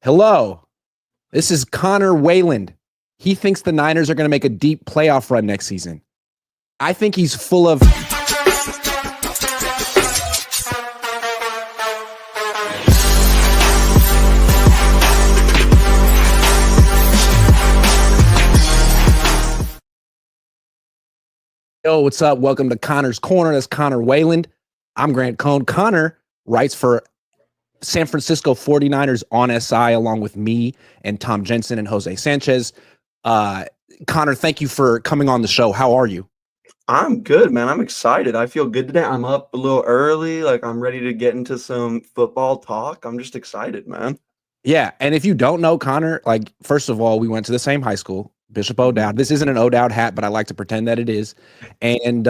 Hello, this is Conor Wayland. He thinks the Niners are going to make a deep playoff run next season. I think he's full of. Yo, what's up? Welcome to Conor's Corner. That's Conor Wayland. I'm Grant Cohn. Conor writes for San Francisco 49ers on SI along with me and Tom Jensen and Jose Sanchez. Conor, thank you for coming on the show. How are you? I'm good, man. I'm excited. I feel good today. I'm up a little early. I'm ready to get into some football talk. I'm just excited, man. Yeah, and if you don't know Conor, first of all, we went to the same high school, Bishop O'Dowd. This isn't an O'Dowd hat, but I like to pretend that it is. And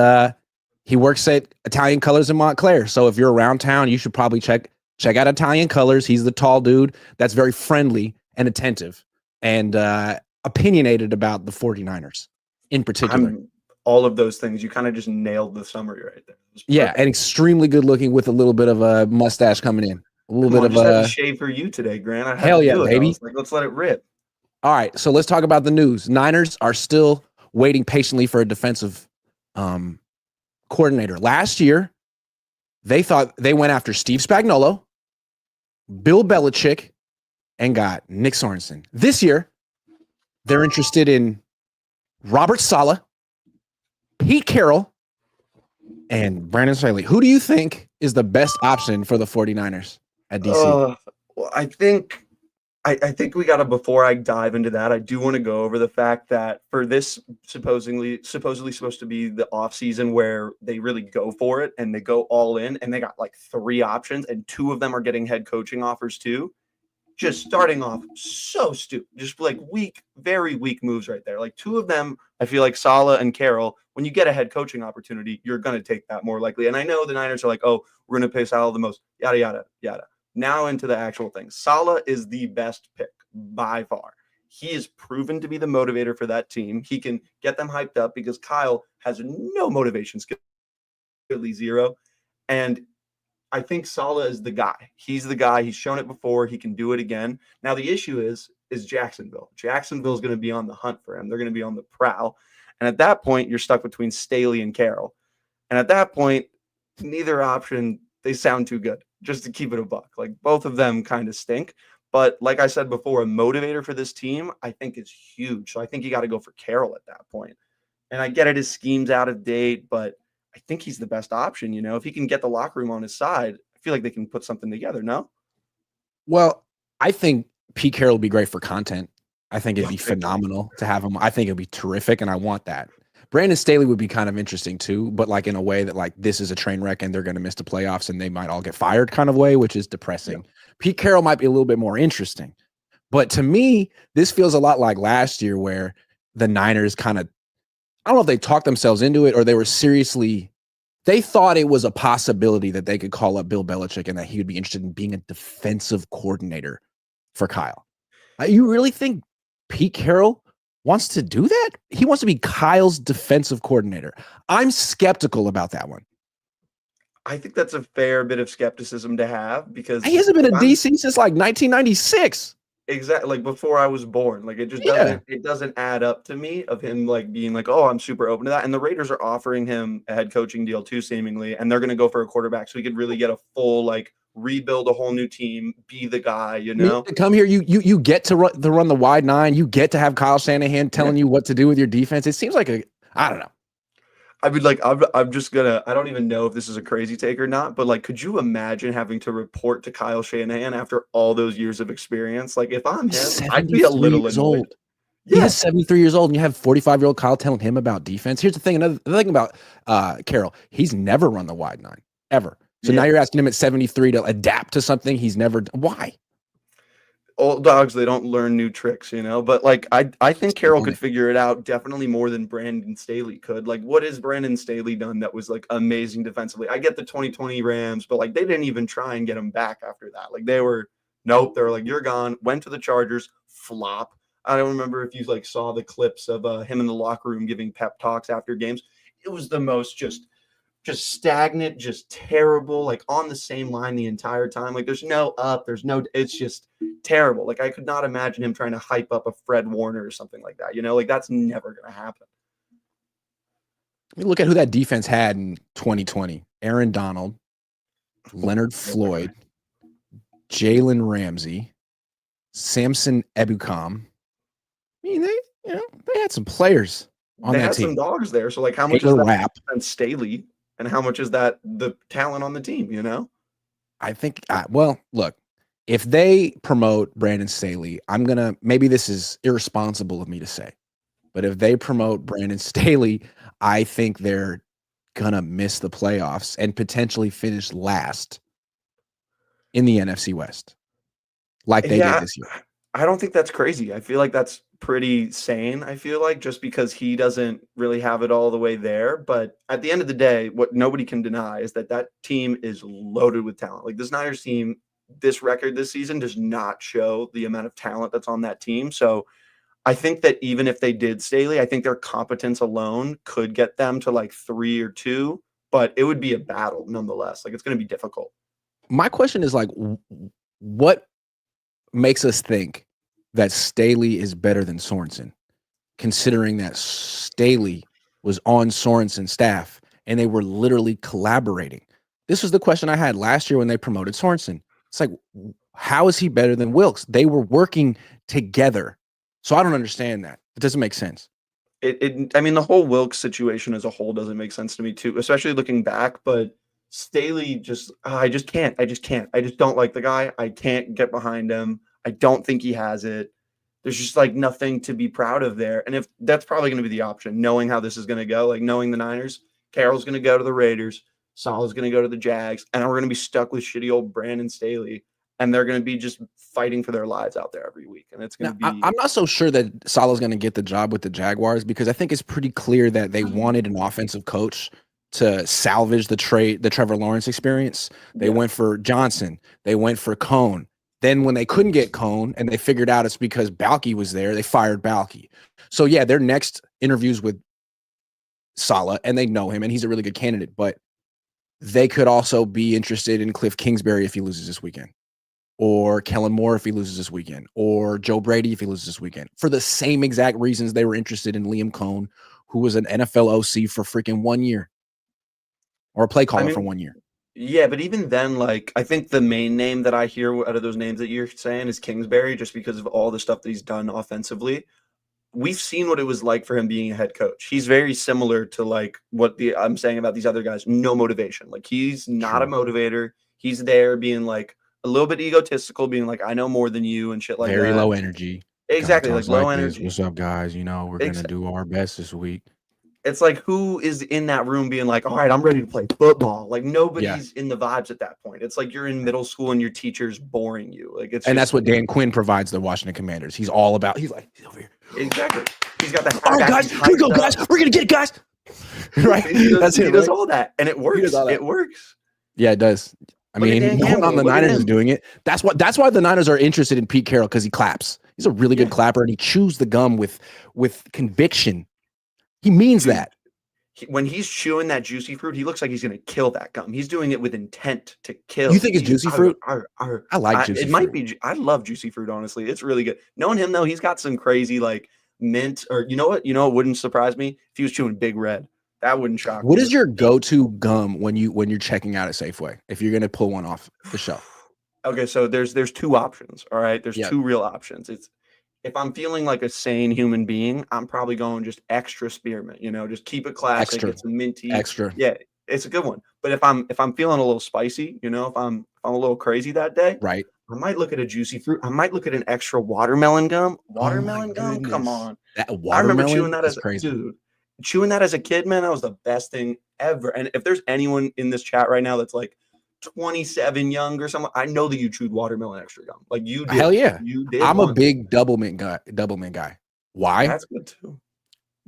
he works at Italian Colors in Montclair. So if you're around town, you should probably check out Italian Colors. He's the tall dude that's very friendly and attentive and opinionated about the 49ers in particular. All of those things. You kind of just nailed the summary right there. Yeah, and extremely good looking with a little bit of a mustache coming in. A little bit of just had to shave for you today, Grant. I had hell to yeah, do it. baby. Let's let it rip. All right, so let's talk about the news. Niners are still waiting patiently for a defensive coordinator. Last year, they thought they went after Steve Spagnuolo, Bill Belichick, and got Nick Sorensen. This year, they're interested in Robert Saleh, Pete Carroll, and Brandon Staley. Who do you think is the best option for the 49ers at DC? Well, I think we got to, before I dive into that, I do want to go over the fact that for this supposedly supposed to be the offseason where they really go for it and they go all in, and they got like 3 options and 2 of them are getting head coaching offers too. Just starting off so stupid, just like very weak moves right there. Like 2 of them, I feel like Saleh and Carroll, when you get a head coaching opportunity, you're going to take that more likely. And I know the Niners are like, oh, we're going to pay Saleh the most, yada, yada, yada. Now into the actual thing. Saleh is the best pick by far. He is proven to be the motivator for that team. He can get them hyped up because Kyle has no motivation skill, really zero. And I think Saleh is the guy. He's the guy. He's shown it before. He can do it again. Now, the issue is Jacksonville. Jacksonville is going to be on the hunt for him. They're going to be on the prowl. And at that point, you're stuck between Staley and Carroll. And at that point, neither option, they sound too good, just to keep it a buck. Like, both of them kind of stink. But like I said before, a motivator for this team, I think, is huge. So I think you got to go for Carroll at that point. And I get it, his scheme's out of date, but I think he's the best option. You know, if he can get the locker room on his side, I feel like they can put something together. No? Well, I think Pete Carroll would be great for content. I think it'd be phenomenal to have him. I think it'd be terrific, and I want that. Brandon Staley would be kind of interesting too, but like in a way that like this is a train wreck and they're going to miss the playoffs and they might all get fired kind of way, which is depressing. Yeah. Pete Carroll might be a little bit more interesting. But to me, this feels a lot like last year where the Niners kind of, I don't know if they talked themselves into it or they were seriously, they thought it was a possibility that they could call up Bill Belichick and that he would be interested in being a defensive coordinator for Kyle. You really think Pete Carroll wants to do that? He wants to be Kyle's defensive coordinator. I'm skeptical about that one. I think that's a fair bit of skepticism to have because he hasn't been in DC since like 1996. Exactly, like before I was born. Like it just doesn't add up to me of him like being like, oh, I'm super open to that. And the Raiders are offering him a head coaching deal too, seemingly, and they're going to go for a quarterback so he could really get a full like rebuild a whole new team, be the guy, you know. Come here, you get to run the wide 9. You get to have Kyle Shanahan telling you what to do with your defense. It seems like I don't know. I mean, like, I'm just gonna, I don't even know if this is a crazy take or not, but like, could you imagine having to report to Kyle Shanahan after all those years of experience? Like, if I'm him, I'd be a little annoyed. Yeah. He's 73 years old and you have 45-year-old Kyle telling him about defense. Here's the thing. Another thing about Carroll, he's never run the wide 9 ever. So now you're asking him at 73 to adapt to something he's never done. Why? Old dogs, they don't learn new tricks, you know. But like, I think Carroll could figure it out definitely more than Brandon Staley could. Like, what has Brandon Staley done that was like amazing defensively? I get the 2020 Rams, but like they didn't even try and get him back after that. Like they were like, you're gone. Went to the Chargers, flop. I don't remember if you like saw the clips of him in the locker room giving pep talks after games. It was the most just stagnant, just terrible, like on the same line the entire time. Like there's no up, there's no, it's just terrible. Like, I could not imagine him trying to hype up a Fred Warner or something like that. Like, that's never going to happen. I mean, look at who that defense had in 2020. Aaron Donald, Leonard Floyd, Jalen Ramsey, Samson Ebukam. I mean, they had some players on that team. They had some dogs there. So, like, how much is that on Staley, and how much is that the talent on the team, I think, well, look, if they promote Brandon Staley, maybe this is irresponsible of me to say, but if they promote Brandon Staley, I think they're going to miss the playoffs and potentially finish last in the NFC West like they did this year. I don't think that's crazy. I feel like that's pretty sane. I feel like just because he doesn't really have it all the way there. But at the end of the day, what nobody can deny is that team is loaded with talent. Like, this Niners team, this record this season does not show the amount of talent that's on that team. So I think that even if they did Staley, I think their competence alone could get them to like 3 or 2, but it would be a battle nonetheless. Like, it's going to be difficult. My question is, like, what makes us think that Staley is better than Sorensen, considering that Staley was on Sorensen's staff and they were literally collaborating? This was the question I had last year when they promoted Sorensen. It's like, how is he better than Wilkes? They were working together. So I don't understand that. It doesn't make sense. I mean, the whole Wilkes situation as a whole doesn't make sense to me too, especially looking back, but Staley I just can't. I just don't like the guy. I can't get behind him. I don't think he has it. There's just like nothing to be proud of there. And if that's probably going to be the option, knowing how this is going to go, like knowing the Niners, Carroll's going to go to the Raiders, Salah's going to go to the Jags, and we're going to be stuck with shitty old Brandon Staley, and they're going to be just fighting for their lives out there every week. And it's going to be. I'm not so sure that Salah's going to get the job with the Jaguars, because I think it's pretty clear that they wanted an offensive coach to salvage the Trevor Lawrence experience. They went for Johnson. They went for Cohn. Then when they couldn't get Cohn and they figured out it's because Balky was there, they fired Balky. So yeah, their next interviews with Saleh, and they know him and he's a really good candidate, but they could also be interested in Cliff Kingsbury if he loses this weekend, or Kellen Moore if he loses this weekend, or Joe Brady if he loses this weekend, for the same exact reasons they were interested in Liam Cohn, who was an NFL OC for freaking 1 year, or a play caller for 1 year. Yeah, but even then, like, I think the main name that I hear out of those names that you're saying is Kingsbury, just because of all the stuff that he's done offensively. We've seen what it was like for him being a head coach. He's very similar to like what I'm saying about these other guys. No motivation. Like, he's not a motivator. He's there being like a little bit egotistical, being like, I know more than you and shit like that. Very low energy. Exactly, like low energy. What's up, guys? We're going to do our best this week. It's like, who is in that room being like, all right, I'm ready to play football? Like, nobody's in the vibes at that point. It's like you're in middle school and your teacher's boring you. Like, that's what Dan Quinn provides the Washington Commanders. He's all about. He's like, he's over here. Exactly. He's got the. All right, guys, here we go, guys. We're gonna get it, guys. Right. He does all that, and it works. It works. Yeah, it does. I mean, no one on the Niners is doing it. That's why the Niners are interested in Pete Carroll, because he claps. He's a really good clapper, and he chews the gum with conviction. He means that. When he's chewing that juicy fruit, he looks like he's going to kill that gum. He's doing it with intent to kill. You think it's juicy fruit? I like juicy fruit. It might be. I love juicy fruit, honestly. It's really good. Knowing him, though, he's got some crazy, like, mint, or you know what? It wouldn't surprise me if he was chewing Big Red. That wouldn't shock me. What is your go-to gum when you're checking out at Safeway, if you're going to pull one off the shelf? Okay, so there's two options, all right? There's two real options. It's, if I'm feeling like a sane human being, I'm probably going just extra spearmint, just keep it classic. Extra. It's a minty. Extra. Yeah, it's a good one. But if I'm feeling a little spicy, if I'm a little crazy that day, right, I might look at a juicy fruit. I might look at an extra watermelon gum. Watermelon gum? Come on. That watermelon, I remember chewing that as crazy. Dude. Chewing that as a kid, man, that was the best thing ever. And if there's anyone in this chat right now that's like 27 young or something, I know that you chewed watermelon extra gum. Like, you did. Hell yeah. You did. I'm a big double mint guy. Why? That's good too.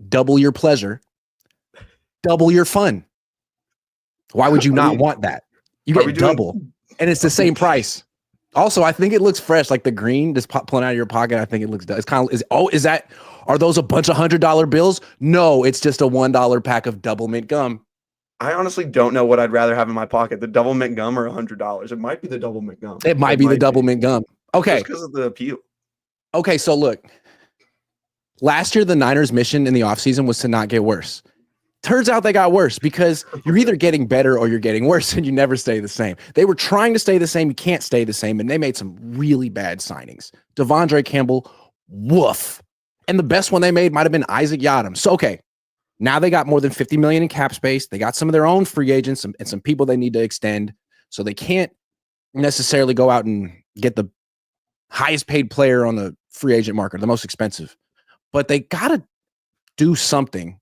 Double your pleasure, double your fun. Why would you not want that? You get double, and it's the same price. Also, I think it looks fresh, like the green just pulling out of your pocket. I think it looks. It's kind of. Are those a bunch of $100 bills? No, it's just a $1 pack of double mint gum. I honestly don't know what I'd rather have in my pocket, the double mint gum or $100. It might be the double mint gum. It might be the double mint gum. Okay. Just because of the appeal. Okay, so look. Last year, the Niners' mission in the offseason was to not get worse. Turns out they got worse because you're either getting better or you're getting worse, and you never stay the same. They were trying to stay the same. You can't stay the same, and they made some really bad signings. Devondre Campbell, woof. And the best one they made might have been Isaac Yiadom. So, okay, now they got more than $50 million in cap space. They got some of their own free agents and some people they need to extend. So they can't necessarily go out and get the highest paid player on the free agent market, the most expensive. But they got to do something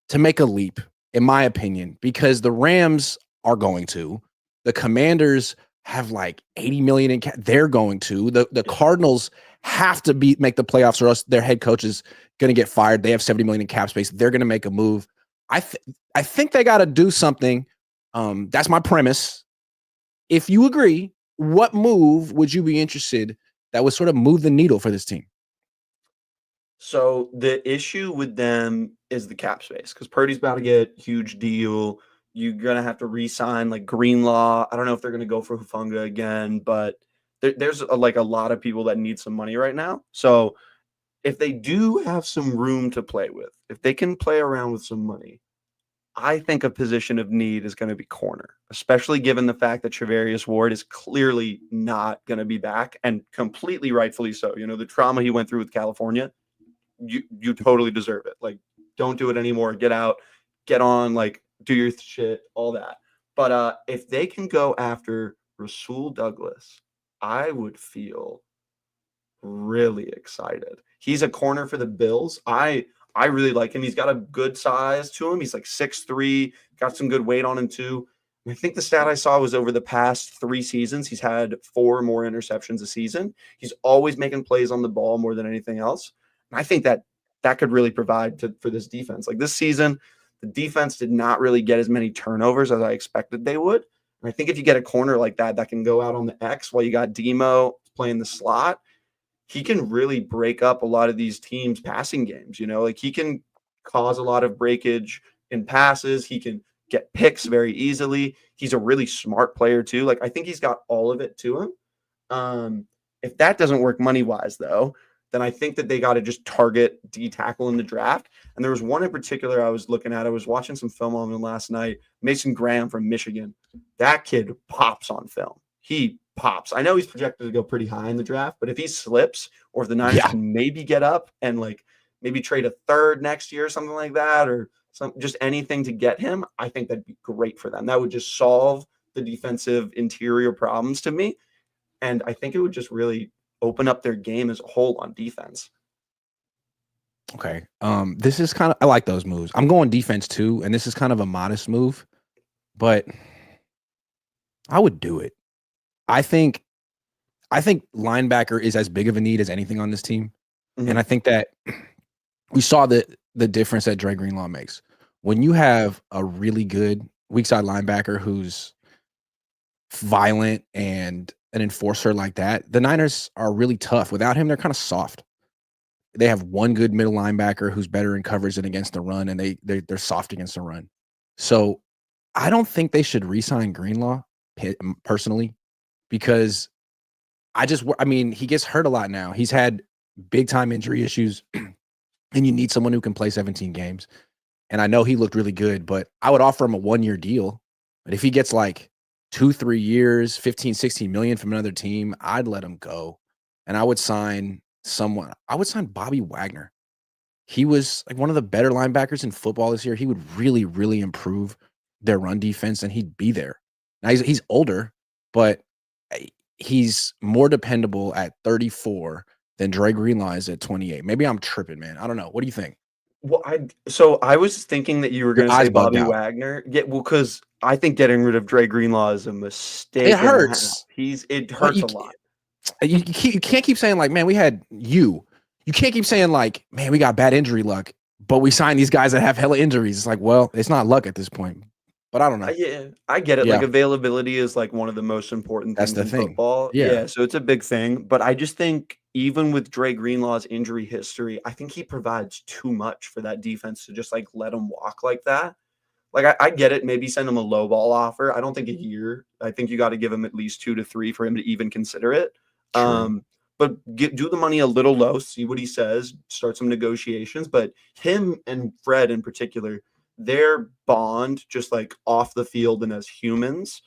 to make a leap, in my opinion, because the Rams are going to. The Commanders have like 80 million in they're going to. The Cardinals have to make the playoffs or else their head coach is going to get fired. They have 70 million in cap space. They're going to make a move. I think they got to do something. That's my premise. If you agree, what move would you be interested that would sort of move the needle for this team? So the issue with them is the cap space because Purdy's about to get huge deal. You're gonna have to re-sign like Greenlaw. I don't know if they're gonna go for Hufanga again, but there's like a lot of people that need some money right now. So if they do have some room to play with, if they can play around with some money, I think a position of need is going to be corner, especially given the fact that Trevarius Ward is clearly not going to be back and completely rightfully so. You know, the trauma he went through with California, you totally deserve it. Like, don't do it anymore. Get out, get on, like, do your shit, all that. But if they can go after Rasul Douglas, I would feel really excited. He's a corner for the Bills. I really like him. He's got a good size to him. He's like 6'3", got some good weight on him too. And I think the stat I saw was over the past 3 seasons, he's had 4 more interceptions a season. He's always making plays on the ball more than anything else. And I think that could really provide for this defense. Like this season, the defense did not really get as many turnovers as I expected they would. And I think if you get a corner like that can go out on the X while you got Demo playing the slot, he can really break up a lot of these teams' passing games. You know, like he can cause a lot of breakage in passes. He can get picks very easily. He's a really smart player too. Like I think he's got all of it to him. If that doesn't work money wise though, then I think that they got to just target D tackle in the draft. And there was one in particular I was looking at. I was watching some film on him last night. Mason Graham from Michigan. That kid pops on film. He pops. I know he's projected to go pretty high in the draft, but if he slips or if the Niners can maybe get up and like maybe trade a third next year or something like that, or just anything to get him, I think that'd be great for them. That would just solve the defensive interior problems to me. And I think it would just really open up their game as a whole on defense. Okay. This is kind of, I like those moves. I'm going defense too, and this is kind of a modest move, but I would do it. I think linebacker is as big of a need as anything on this team. Mm-hmm. And I think that we saw the difference that Dre Greenlaw makes. When you have a really good weak side linebacker who's violent and an enforcer like that, the Niners are really tough. Without him, they're kind of soft. They have one good middle linebacker who's better in coverage than against the run, and they're soft against the run. So I don't think they should re-sign Greenlaw personally, because I mean, he gets hurt a lot now. He's had big time injury issues, and you need someone who can play 17 games. And I know he looked really good, but I would offer him a 1-year deal. But if he gets like 2-3 years, 15, 16 million from another team, I'd let him go. And I would sign someone. I would sign Bobby Wagner. He was like one of the better linebackers in football this year. He would really, really improve their run defense, and he'd be there. Now he's older, but he's more dependable at 34 than Dre Greenlaw is at 28. Maybe I'm tripping, man. I don't know. What do you think? Well, I was thinking that you were going to say Bobby Wagner. Yeah, well, because I think getting rid of Dre Greenlaw is a mistake. It hurts. It hurts a lot. You can't keep saying like, man, we had you. You can't keep saying like, man, we got bad injury luck, but we signed these guys that have hella injuries. It's like, well, it's not luck at this point. But I don't know. Yeah, I get it. Yeah. Like availability is like one of the most important things in football. Yeah, so it's a big thing. But I just think even with Dre Greenlaw's injury history, I think he provides too much for that defense to just like let him walk like that. Like I get it. Maybe send him a low ball offer. I don't think a year. I think you got to give him at least 2 to 3 for him to even consider it. True. But do the money a little low, see what he says, start some negotiations. But him and Fred in particular, their bond, just like off the field and as humans,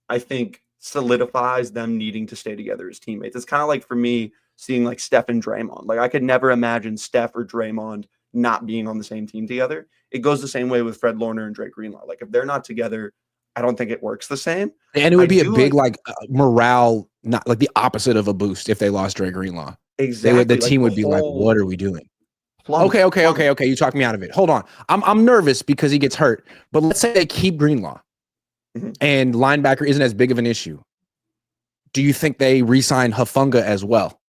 I think solidifies them needing to stay together as teammates. It's kind of like for me seeing like Steph and Draymond. Like I could never imagine Steph or Draymond not being on the same team together. It goes the same way with Fred Lorner and Drake Greenlaw. Like if they're not together, I don't think it works the same. And it I would be a do big like morale, not like the opposite of a boost if they lost Dre Greenlaw. exactly The like team the would be like, whole what are we doing? plummet. Okay. You talked me out of it. Hold on. I'm nervous because he gets hurt. But let's say they keep Greenlaw Mhm. and linebacker isn't as big of an issue. Do you think they re-sign Hufanga as well?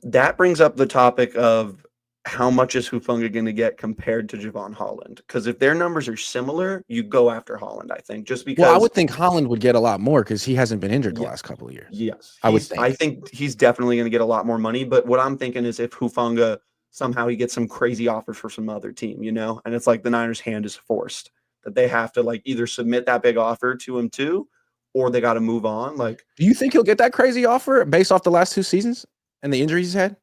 That brings up the topic of how much is Hufanga going to get compared to Javon Holland? Because if their numbers are similar, you go after Holland, I think, just Well, I because. would think Holland would get a lot more because he hasn't been injured the Yeah, last couple of years. yes, I would think. I think he's definitely going to get a lot more money. But what I'm thinking is if Hufanga somehow he gets some crazy offers for some other team, and it's like the Niners' hand is forced that they have to like either submit that big offer to him too, or they got to move on. Like, do you think he'll get that crazy offer based off the last 2 seasons and the injuries he's had?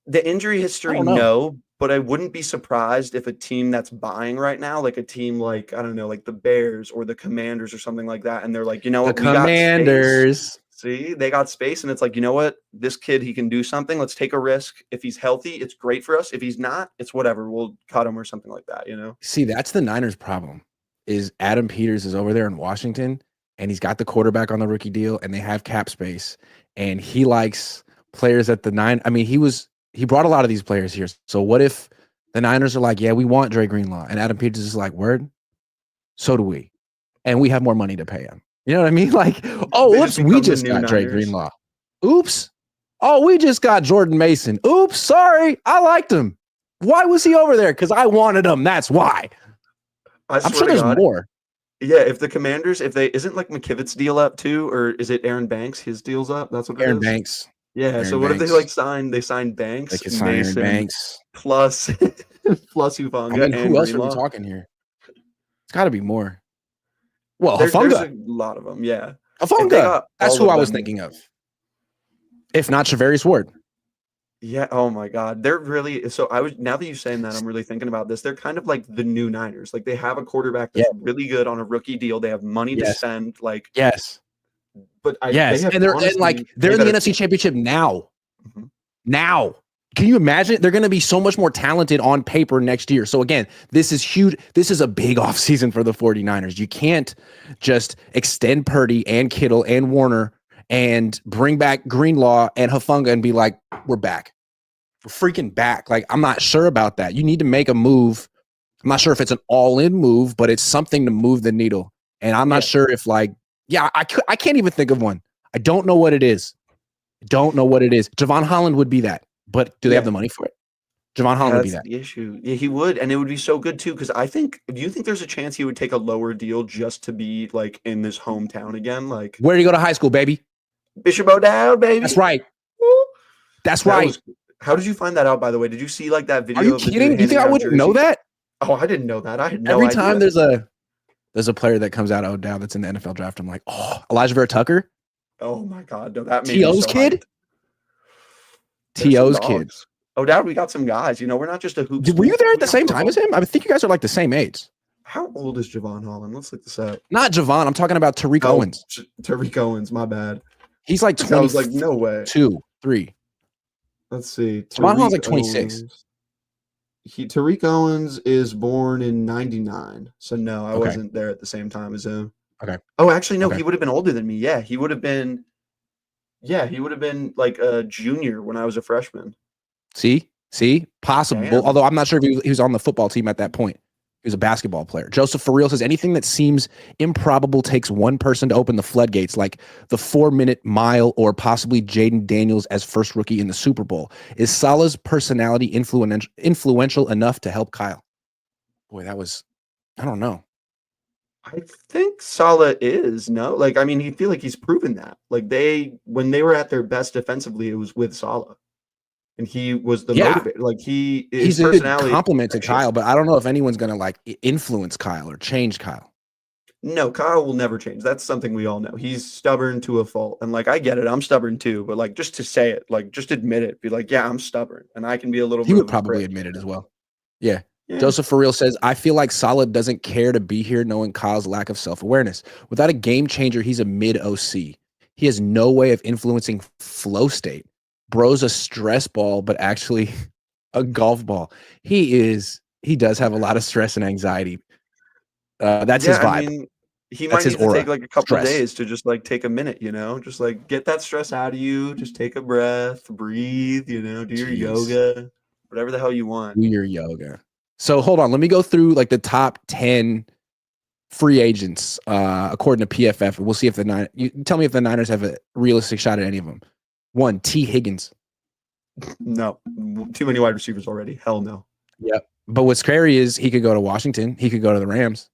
the injury I history, don't know. no, but I wouldn't be surprised if a team that's buying right now, like a team like, I don't know, like the Bears or the Commanders or something like that, and they're like, you know The what, we got space. Commanders. See, they got space, and it's like, you know what, this kid, he can do something. Let's take a risk. If he's healthy, it's great for us. If he's not, it's whatever. We'll cut him or something like that. See, that's the Niners' problem. Is Adam Peters is over there in Washington, and he's got the quarterback on the rookie deal, and they have cap space, and he likes players at the nine. I mean, he brought a lot of these players here. So what if the Niners are like, yeah, we want Dre Greenlaw, and Adam Peters is like, word, so do we, and we have more money to pay him. You know what I mean? Like, oh, They whoops, become we the just new got Dre Niners. Greenlaw. Oops. Oh, we just got Jordan Mason. Oops, sorry, I liked him. Why was he over there? Because I wanted him. That's why. I I'm swear sure to there's God, more. yeah, if the Commanders, if they isn't like McKivitt's deal up too, or is it Aaron Banks? His deal's up. That's what it Aaron is. Banks. Yeah. So Aaron what if they Banks. signed They Banks, could sign Aaron Mason, Banks. plus plus I Hufanga mean, and who else are we Greenlaw? talking here? It's got to be more. Well, There's Hufanga. a lot of them. Yeah. If they Hufanga. got That's all who of I was them, thinking of. If not Shavarius Ward. yeah. Oh my God, they're really. So now that you're saying that, I'm really thinking about this. They're kind of like the new Niners. Like they have a quarterback Yeah. that's really good on a rookie deal. They have money to Yes. spend. Like, Yes. but they Yes. have And they're honestly they're in the better NFC team. Championship now. Mhm. Now. Can you imagine? They're going to be so much more talented on paper next year. So again, this is huge. This is a big offseason for the 49ers. You can't just extend Purdy and Kittle and Warner and bring back Greenlaw and Hufanga and be like, we're back. We're freaking back. Like, I'm not sure about that. You need to make a move. I'm not sure if it's an all-in move, but it's something to move the needle. And I'm not sure if I can't even think of one. I don't know what it is. Javon Holland would be that. But do they have the money for it? Javon Holland would be That's that. the issue. Yeah, he would, and it would be so good too. Because do you think there's a chance he would take a lower deal just to be like in this hometown again? Like, Where do you go to high school, baby? Bishop O'Dowd, baby. That's right. That's That right. was- how did you find that out, by the way? Did you see like that video? Are you of the dude kidding? You think handing I out wouldn't know jerseys? that? Oh, I didn't know that. I had no Every idea. time there's a player that comes out of O'Dowd that's in the NFL draft, I'm like, oh, Elijah Vera Tucker, Oh my God, no, that made me T.O.'s so kid, hyped. There's some T.O.'s kid. dogs. O'Dowd, we got some guys. We're not just a hoop. Were you school. there at We the got same time football. as him? I think you guys are like the same age. How old is Javon Holland? Let's look this up. Not Javon. I'm talking about Tariq Owens. Tariq Owens. My bad. He's like 22, I was like, no way. 3. Let's see. Javon Holland's like 26. Tariq Owens is born in 99. So no, I Okay. wasn't there at the same time as him. Okay. Oh, actually, no, Okay. he would have been older than me. Yeah, he would have been like a junior when I was a freshman. See, possible. Damn. Although I'm not sure if he was on the football team at that point. He was a basketball player. Joseph for real says anything that seems improbable takes one person to open the floodgates, like the 4-minute mile or possibly Jaden Daniels as first rookie in the Super Bowl. Is Salah's personality influential enough to help Kyle? Boy, I don't know. I think Salah is, no? Like, I mean, he feel like he's proven that. Like when they were at their best defensively, it was with Salah. And he was the motivator. Like he's a good compliment to Kyle, but I don't know if anyone's gonna like influence Kyle or change Kyle. No, Kyle will never change. That's something we all know. He's stubborn to a fault. And like I get it, I'm stubborn too, but like just to say it, like just admit it. Be like, yeah, I'm stubborn and I can be a little He bit would of a probably prick. admit it as well. Yeah. Yeah. Joseph for real says, I feel like Solid doesn't care to be here knowing Kyle's lack of self-awareness. Without a game changer, he's a mid OC. He has no way of influencing flow state. Bro's a stress ball, but actually a golf ball. He does have a lot of stress and anxiety. That's his Yeah, I vibe. mean, he That's might his need to take aura. like a couple Stress. days to just like take a minute, just like get that stress out of you, just take a breath, breathe, do your Jeez. yoga, whatever the hell you want. Do your yoga. So hold on. Let me go through like the top 10 free agents according to PFF. And we'll see if you tell me if the Niners have a realistic shot at any of them. 1, T. Higgins. No, too many wide receivers already. Hell no. Yep. But what's scary is he could go to Washington. He could go to the Rams.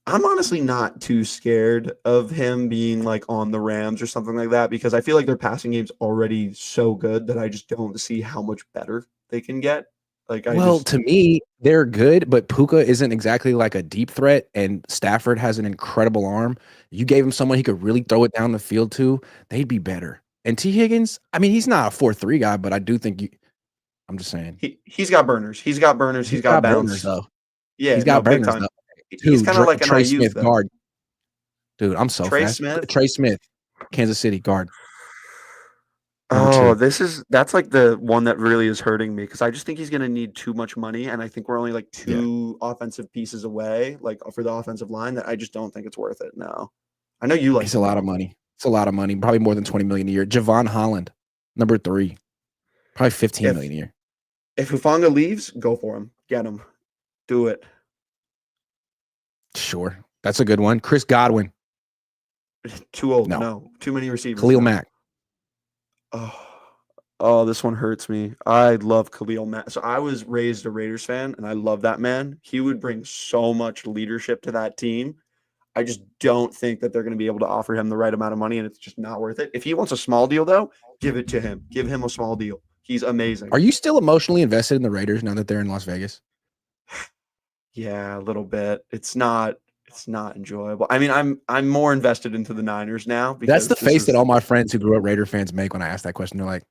I'm honestly not too scared of him being like on the Rams or something like that because I feel like their passing game's already so good that I just don't see how much better they can get. Like Well, to me, they're good, but Puka isn't exactly like a deep threat, and Stafford has an incredible arm. You gave him someone he could really throw it down the field to, they'd be better. And T. Higgins, I mean, he's not a 4-3 guy, but I do think I'm just saying. He's got burners. He's got burners. He's got bounce. Burners, though. Yeah, He's got big burners, time. though. He's kind of like an Trey IU, Smith, though. guard. Dude, I'm so Trey fast. Smith? Trey Smith, Kansas City, guard. Oh, that's like the one that really is hurting me because I just think he's going to need too much money, and I think we're only like two offensive pieces away, like for the offensive line. That I just don't think it's worth it. No, I know you like. It's a lot of money. It's a lot of money. Probably more than $20 million a year. Javon Holland, number 3, probably $15 million a year. If Hufanga leaves, go for him. Get him. Do it. Sure, that's a good one. Chris Godwin. Too old. No. Too many receivers. Khalil Mack. Oh, this one hurts me. I love Khalil Mack. So I was raised a Raiders fan, and I love that man. He would bring so much leadership to that team. I just don't think that they're going to be able to offer him the right amount of money, and it's just not worth it. If he wants a small deal, though, give it to him. Give him a small deal. He's amazing. Are you still emotionally invested in the Raiders now that they're in Las Vegas? Yeah, a little bit. It's not enjoyable. I mean, I'm more invested into the Niners now because that's the face that all my friends who grew up Raider fans make when I ask that question. They're like,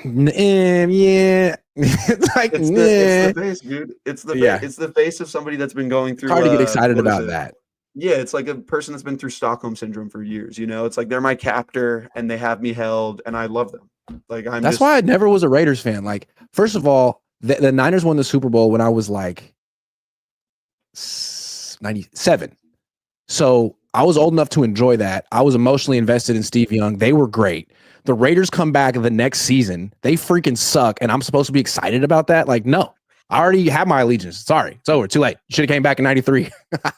yeah. It's like it's the face, dude. It's the face of somebody that's been going through. It's hard to get excited about that. Yeah, it's like a person that's been through Stockholm syndrome for years. It's like they're my captor and they have me held, and I love them. Like that's why I never was a Raiders fan. Like, first of all, the Niners won the Super Bowl when I was like 97. So I was old enough to enjoy that. I was emotionally invested in Steve Young. They were great. The Raiders come back the next season. They freaking suck. And I'm supposed to be excited about that? Like, no, I already have my allegiance. Sorry. It's over. Too late. You should have came back in 93.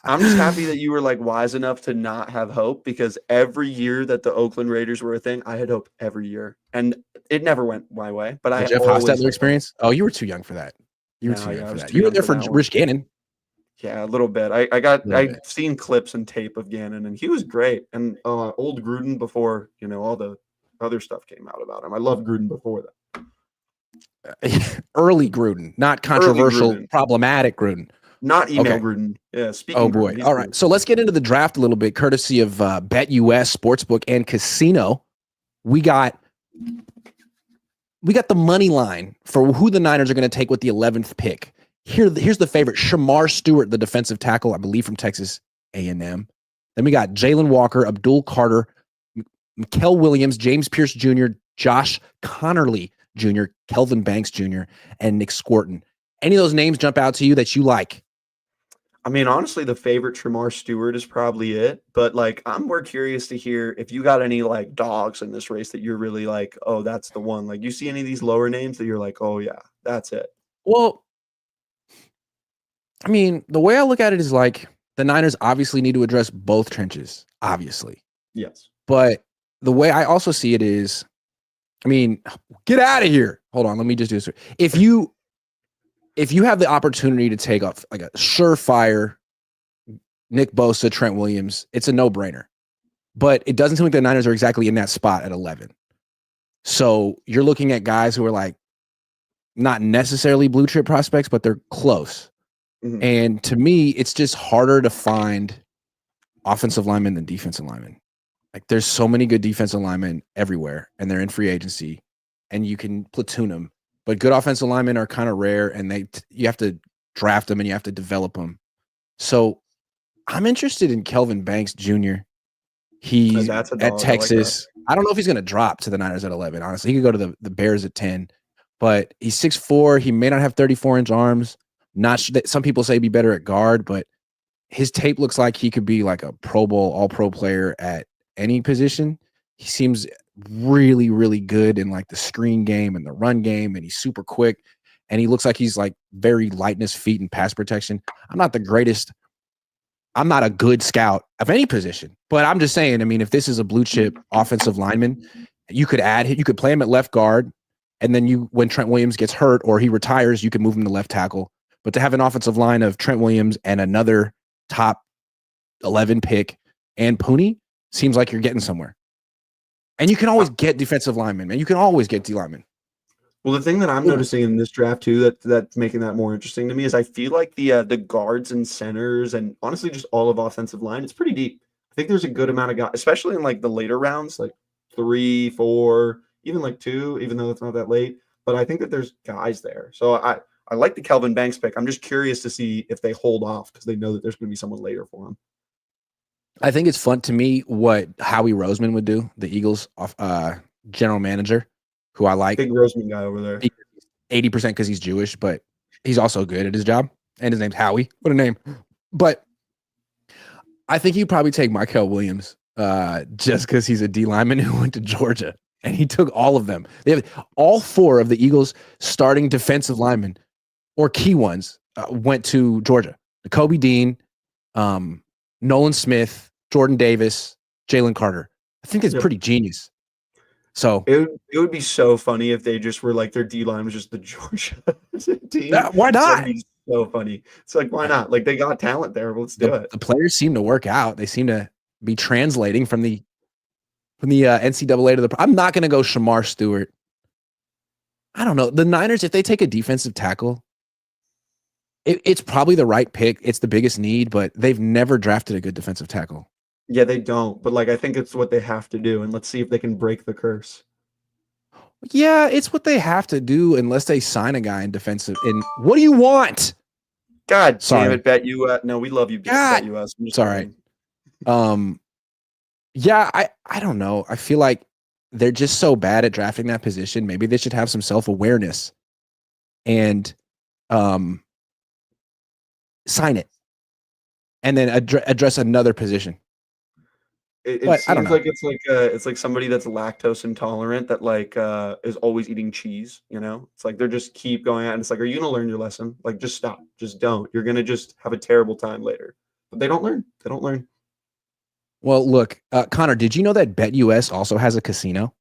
I'm just happy that you were like wise enough to not have hope because every year that the Oakland Raiders were a thing, I had hope every year. And it never went my way. But I Jeff Hostetler experience? Oh, you were too young for that. You were too young for that. You were there for Rich Gannon. Yeah, a little bit. I've seen clips and tape of Gannon, and he was great. And old Gruden before, all the other stuff came out about him. I loved Gruden before that. Early Gruden, not controversial, problematic Gruden. Not email Gruden. Yeah, speaking Oh, boy. Gruden, all right. So let's get into the draft a little bit, courtesy of BetUS, Sportsbook, and Casino. We got the money line for who the Niners are going to take with the 11th pick. Here's the favorite, Shamar Stewart, the defensive tackle, I believe from Texas A&M. Then we got Jalen Walker, Abdul Carter, Mikael Williams, James Pierce Jr., Josh Connerly Jr., Kelvin Banks Jr., and Nick Squirton. Any of those names jump out to you that you like? I mean, honestly, the favorite Shamar Stewart is probably it. But like, I'm more curious to hear if you got any like dogs in this race that you're really like, oh, that's the one. Like, you see any of these lower names that you're like, oh yeah, that's it. Well, I mean, the way I look at it is like the Niners obviously need to address both trenches, obviously. Yes. But the way I also see it is, I mean, get out of here. Hold on, let me just do this. If you have the opportunity to take off like a surefire Nick Bosa, Trent Williams, it's a no-brainer. But it doesn't seem like the Niners are exactly in that spot at 11. So you're looking at guys who are like not necessarily blue chip prospects, but they're close. Mhm. And to me, it's just harder to find offensive linemen than defensive linemen. Like there's so many good defensive linemen everywhere, and they're in free agency, and you can platoon them. But good offensive linemen are kind of rare, and you have to draft them and you have to develop them. So I'm interested in Kelvin Banks Jr. He's That's a at dog. I like that. Texas. I don't know if he's going to drop to the Niners at 11. Honestly, he could go to the Bears at 10, but he's 6'4". He may not have 34-inch arms. Not sure that some people say be better at guard, but his tape looks like he could be like a Pro Bowl, All Pro player at any position. He seems really, really good in like the screen game and the run game, and he's super quick. And he looks like he's like very light in his feet and pass protection. I'm not the greatest. I'm not a good scout of any position, but I'm just saying, I mean, if this is a blue chip offensive lineman, you could play him at left guard. And then when Trent Williams gets hurt or he retires, you can move him to left tackle. But to have an offensive line of Trent Williams and another top 11 pick and Pooney seems like you're getting somewhere. And you can always get defensive linemen, man. You can always get D linemen. Well, the thing that I'm noticing in this draft too, that's making that more interesting to me, is I feel like the guards and centers, and honestly just all of offensive line, it's pretty deep. I think there's a good amount of guys, especially in like the later rounds, like 3, 4, even like 2, even though it's not that late. But I think that there's guys there. So I like the Kelvin Banks pick. I'm just curious to see if they hold off because they know that there's going to be someone later for them. I think it's fun to me what Howie Roseman would do, the Eagles general manager, who I like. Big Roseman guy over there. 80% because he's Jewish, but he's also good at his job. And his name's Howie. What a name. But I think he'd probably take Michael Williams just because he's a D lineman who went to Georgia. And he took all of them. They have all 4 of the Eagles' starting defensive linemen or key ones went to Georgia. Kobe Dean, Nolan Smith, Jordan Davis, Jalen Carter. I think it's pretty genius. So it would be so funny if they just were like their D line was just the Georgia team. Why not? That'd be so funny. It's like, why not? Like they got talent there. Let's do it. The players seem to work out. They seem to be translating from the NCAA to the. I'm not going to go Shamar Stewart. I don't know. The Niners, if they take a defensive tackle, it's probably the right pick. It's the biggest need, but they've never drafted a good defensive tackle. Yeah, they don't. But like, I think it's what they have to do, and let's see if they can break the curse. Yeah, it's what they have to do unless they sign a guy in defensive. And what do you want? God Sorry. damn it, Bet US. No, we love you, Bet US. It's all right. Yeah, I don't know. I feel like they're just so bad at drafting that position. Maybe they should have some self-awareness and sign it and then address another position. It seems like it's like somebody that's lactose intolerant that like is always eating cheese, you know? It's like they're just keep going out and it's like, are you gonna learn your lesson? Like just stop. Just don't. You're gonna just have a terrible time later. But they don't learn. They don't learn. Well, look, Connor, did you know that BetUS also has a casino?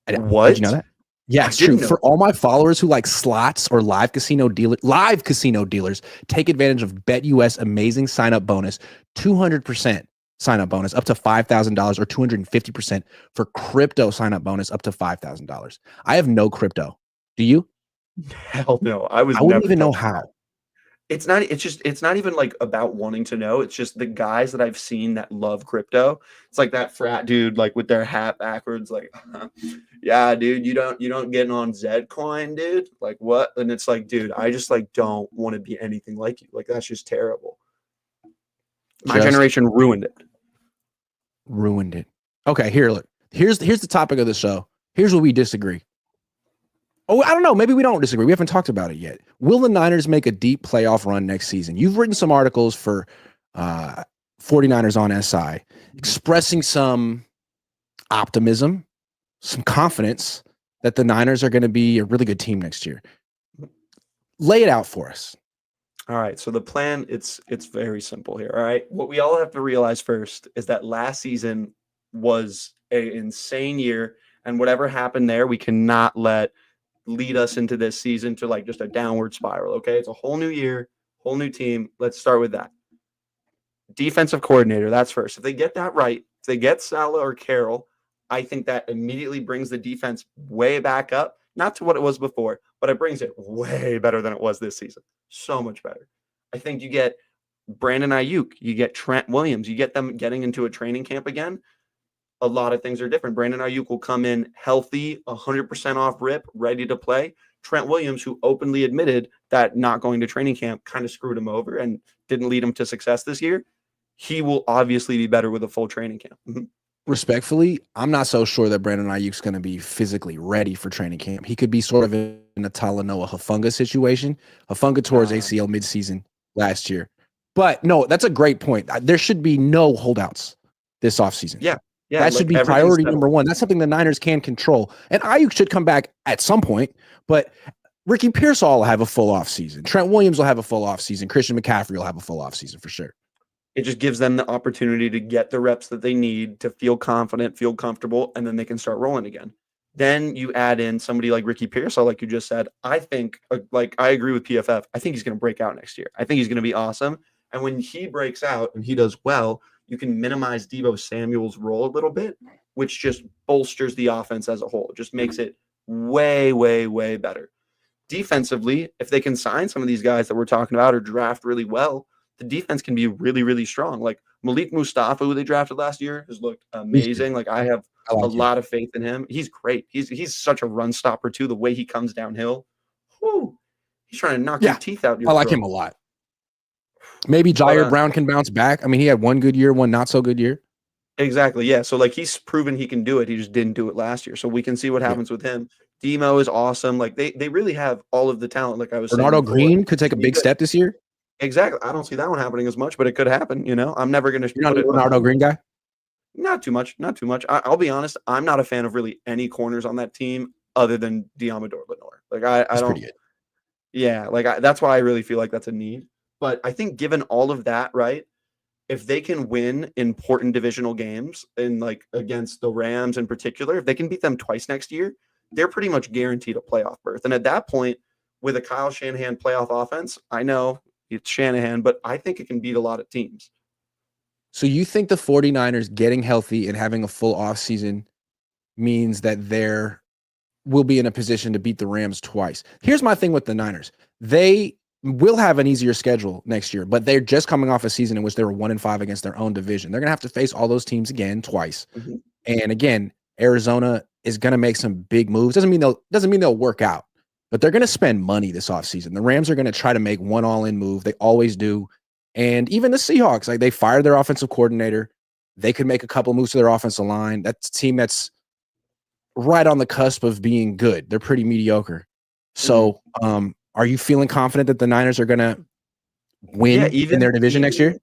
What? Did you know that? Yeah, it's true. For all my followers who like slots or live casino dealers, take advantage of BetUS amazing sign-up bonus, 200% sign-up bonus up to $5,000 or 250% for crypto sign-up bonus up to $5,000. I have no crypto. Do you? Hell no. I wouldn't even know how. It's not even like about wanting to know. It's just the guys that I've seen that love crypto. It's like that frat dude, like with their hat backwards, like, yeah, dude, you don't get on Zcoin, dude. Like what? And it's like, dude, I just like don't want to be anything like you. Like that's just terrible. My generation ruined it. Ruined it. Okay, look. Here's the topic of the show. Here's where we disagree. Oh, I don't know. Maybe we don't disagree. We haven't talked about it yet. Will the Niners make a deep playoff run next season? You've written some articles for 49ers on SI expressing some optimism, some confidence that the Niners are going to be a really good team next year. Lay it out for us. All right. So the plan, it's very simple here. All right. What we all have to realize first is that last season was an insane year. And whatever happened there, we cannot let lead us into this season to like just a downward spiral. Okay. It's a whole new year, whole new team. Let's start with that. Defensive coordinator. That's first. If they get that right, if they get Salah or Carroll, I think that immediately brings the defense way back up. Not to what it was before, but it brings it way better than it was this season. So much better. I think you get Brandon Ayuk, you get Trent Williams, you get them getting into a training camp again. A lot of things are different. Brandon Ayuk will come in healthy, 100% off rip, ready to play. Trent Williams, who openly admitted that not going to training camp kind of screwed him over and didn't lead him to success this year, he will obviously be better with a full training camp. Respectfully, I'm not so sure that Brandon Ayuk's going to be physically ready for training camp. He could be sort of in a Talanoa Hufanga situation. Hufanga tore his ACL midseason last year. But no, that's a great point. There should be no holdouts this offseason. Yeah. Yeah, that should be priority number one. That's something the Niners can control. And Ayuk should come back at some point, but Ricky Pearsall will have a full offseason. Trent Williams will have a full offseason. Christian McCaffrey will have a full offseason for sure. It just gives them the opportunity to get the reps that they need to feel confident, feel comfortable, and then they can start rolling again. Then you add in somebody like Ricky Pearsall, like you just said. I think, like I agree with PFF. I think he's going to break out next year. I think he's going to be awesome. And when he breaks out and he does well, you can minimize Deebo Samuel's role a little bit, which just bolsters the offense as a whole. It just makes it way, way, way better. Defensively, if they can sign some of these guys that we're talking about or draft really well, the defense can be really, really strong. Like Malik Mustafa, who they drafted last year, has looked amazing. Like I have a lot of faith in him. He's great. He's such a run stopper too. The way he comes downhill, he's trying to knock your teeth out. I like him a lot. Maybe Jair Brown can bounce back. I mean, he had one good year, one not so good year. Exactly. Yeah. So like he's proven he can do it. He just didn't do it last year. So we can see what happens with him. Demo is awesome. Like they really have all of the talent. Like I was saying Bernardo Green could take a big step this year. Exactly. I don't see that one happening as much, but it could happen. You know, I'm never going to. You're not a Bernardo Green guy? Not too much. Not too much. I'll be honest. I'm not a fan of really any corners on that team other than Diamador Lenore. Like I don't. Pretty good. Yeah. Like that's why I really feel like that's a need. But I think given all of that, right, if they can win important divisional games and like against the Rams in particular, if they can beat them twice next year, they're pretty much guaranteed a playoff berth. And at that point, with a Kyle Shanahan playoff offense, I know it's Shanahan, but I think it can beat a lot of teams. So you think the 49ers getting healthy and having a full offseason means that they're will be in a position to beat the Rams twice? Here's my thing with the Niners. They will have an easier schedule next year, but they're just coming off a season in which they were 1-5 against their own division. They're going to have to face all those teams again twice. Mm-hmm. And again, Arizona is going to make some big moves. Doesn't mean they'll work out, but they're going to spend money this offseason. The Rams are going to try to make one all-in move. They always do. And even the Seahawks, like they fired their offensive coordinator. They could make a couple moves to their offensive line. That's a team that's right on the cusp of being good. They're pretty mediocre. So, are you feeling confident that the Niners are going to win in their division next year?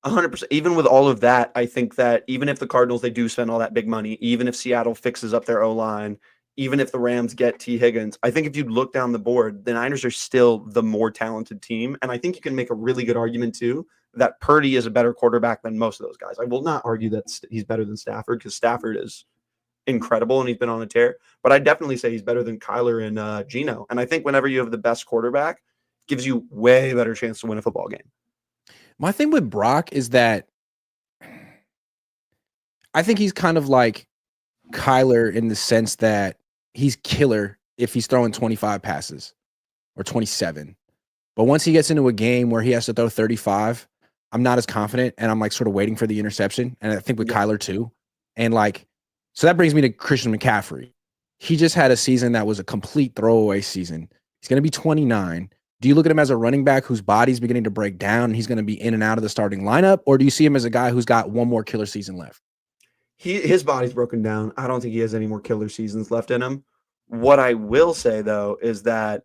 100%. Even with all of that, I think that even if the Cardinals, they do spend all that big money, even if Seattle fixes up their O-line, even if the Rams get T. Higgins, I think if you look down the board, the Niners are still the more talented team. And I think you can make a really good argument, too, that Purdy is a better quarterback than most of those guys. I will not argue that he's better than Stafford because Stafford is incredible and he's been on a tear. But I definitely say he's better than Kyler and Geno. And I think whenever you have the best quarterback, it gives you way better chance to win a football game. My thing with Brock is that I think he's kind of like Kyler in the sense that he's killer if he's throwing 25 passes or 27. But once he gets into a game where he has to throw 35, I'm not as confident and I'm like sort of waiting for the interception. And I think with Kyler too. And like, so that brings me to Christian McCaffrey. He just had a season that was a complete throwaway season. He's going to be 29. Do you look at him as a running back whose body's beginning to break down and he's going to be in and out of the starting lineup? Or do you see him as a guy who's got one more killer season left? His body's broken down. I don't think he has any more killer seasons left in him. What I will say, though, is that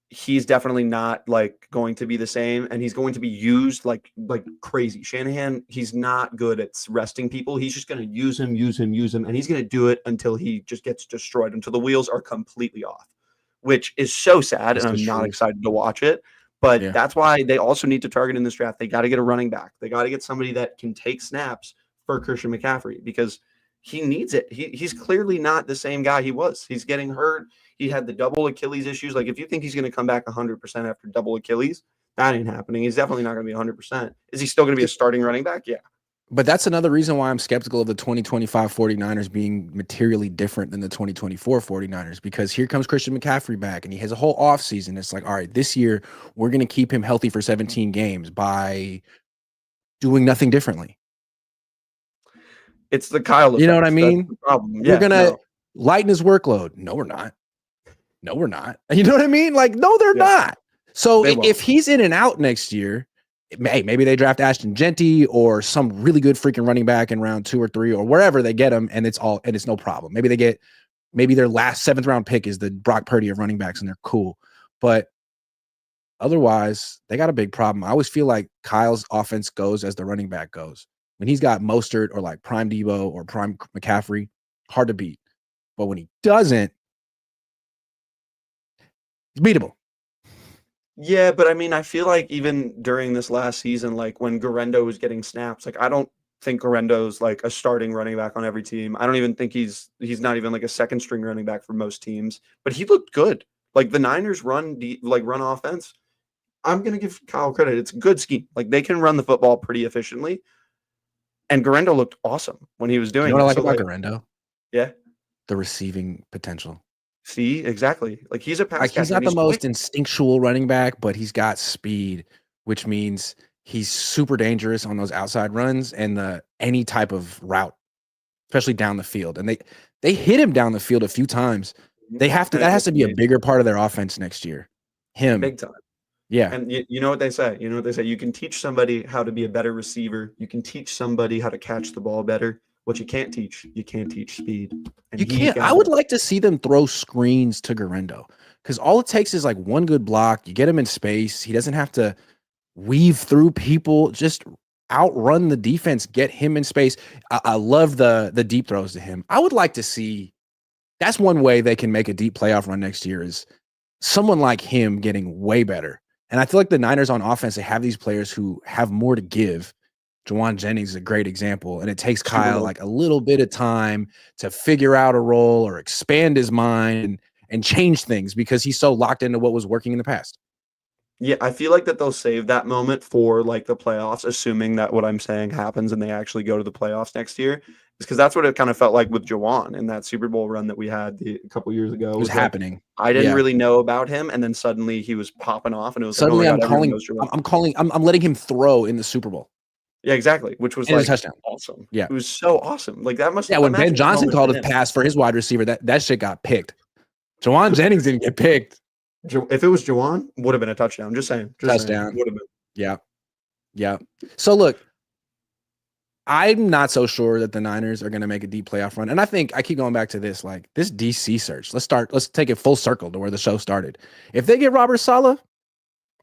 he's definitely not like going to be the same, and he's going to be used like crazy. Shanahan, he's not good at resting people. He's just going to use him, and he's going to do it until he just gets destroyed, until the wheels are completely off, which is so sad, and I'm not excited to watch it. But that's why they also need to target in this draft. They got to get a running back. They got to get somebody that can take snaps for Christian McCaffrey because he needs it. He's clearly not the same guy he was. He's getting hurt. He had the double Achilles issues. Like if you think he's going to come back 100% after double Achilles, that ain't happening. He's definitely not going to be 100%. Is he still going to be a starting running back? Yeah. But that's another reason why I'm skeptical of the 2025 49ers being materially different than the 2024 49ers, because here comes Christian McCaffrey back and he has a whole offseason. It's like, all right, this year we're going to keep him healthy for 17 games by doing nothing differently. It's the Kyle effect. You know what I That's mean? the problem. We're Yeah, going to no. lighten his workload. No, we're not. No, we're not. You know what I mean? Like, no, they're Yeah, not. So they won't. if he's in and out next year, maybe they draft Ashton Genty or some really good freaking running back in round 2 or 3 or wherever they get him, and it's no problem. Maybe their last 7th round pick is the Brock Purdy of running backs, and they're cool. But otherwise, they got a big problem. I always feel like Kyle's offense goes as the running back goes. When he's got Mostert or like prime Debo or prime McCaffrey, hard to beat. But when he doesn't, it's beatable. Yeah, but I mean, I feel like even during this last season, like when Garendo was getting snaps, like I don't think Garendo's like a starting running back on every team. I don't even think he's not even like a second string running back for most teams. But he looked good. Like the Niners run offense. I'm gonna give Kyle credit. It's a good scheme. Like they can run the football pretty efficiently. And Garendo looked awesome when he was You know doing what I it. like So about like, Garendo? yeah, The receiving potential. see, exactly. Like he's a pass Like he's catcher not and the he's quick. most instinctual running back, but he's got speed, which means he's super dangerous on those outside runs and any type of route, especially down the field. And they hit him down the field a few times. That And it has looked to be a amazing. bigger part of their offense next year. Him. Big time. Yeah. And you know what they say? You know what they say? You can teach somebody how to be a better receiver. You can teach somebody how to catch the ball better. What you can't teach speed. And You he's can't. I got would it. like to see them throw screens to Garendo because all it takes is like one good block. You get him in space. He doesn't have to weave through people. Just outrun the defense. Get him in space. I love the deep throws to him. I would like to see. That's one way they can make a deep playoff run next year is someone like him getting way better. And I feel like the Niners on offense, they have these players who have more to give. Jawan Jennings is a great example. And it takes Super Kyle Bowl. like a little bit of time to figure out a role or expand his mind and change things because he's so locked into what was working in the past. Yeah, I feel like that they'll save that moment for like the playoffs, assuming that what I'm saying happens and they actually go to the playoffs next year. Because that's what it kind of felt like with Jawan in that Super Bowl run that we had a couple years ago. It It was was like happening. I didn't Yeah. really know about him, and then suddenly he was popping off, and it was like, oh my Suddenly god, everyone knows Jawan. I'm letting him throw in the Super Bowl Yeah, exactly. Which was and his like touchdown. awesome. Yeah. It was so awesome. Like that must Yeah. When Ben imagine that Johnson moment for called a him. pass for his wide receiver, that shit got picked. Jawan Jennings didn't get picked. If it was Jawan, would have been a touchdown. Just saying. Touchdown. Would have been. Yeah. Yeah. So look, I'm not so sure that the Niners are going to make a deep playoff run. And I think I keep going back to this, like this DC search. Let's take it full circle to where the show started. If they get Robert Saleh,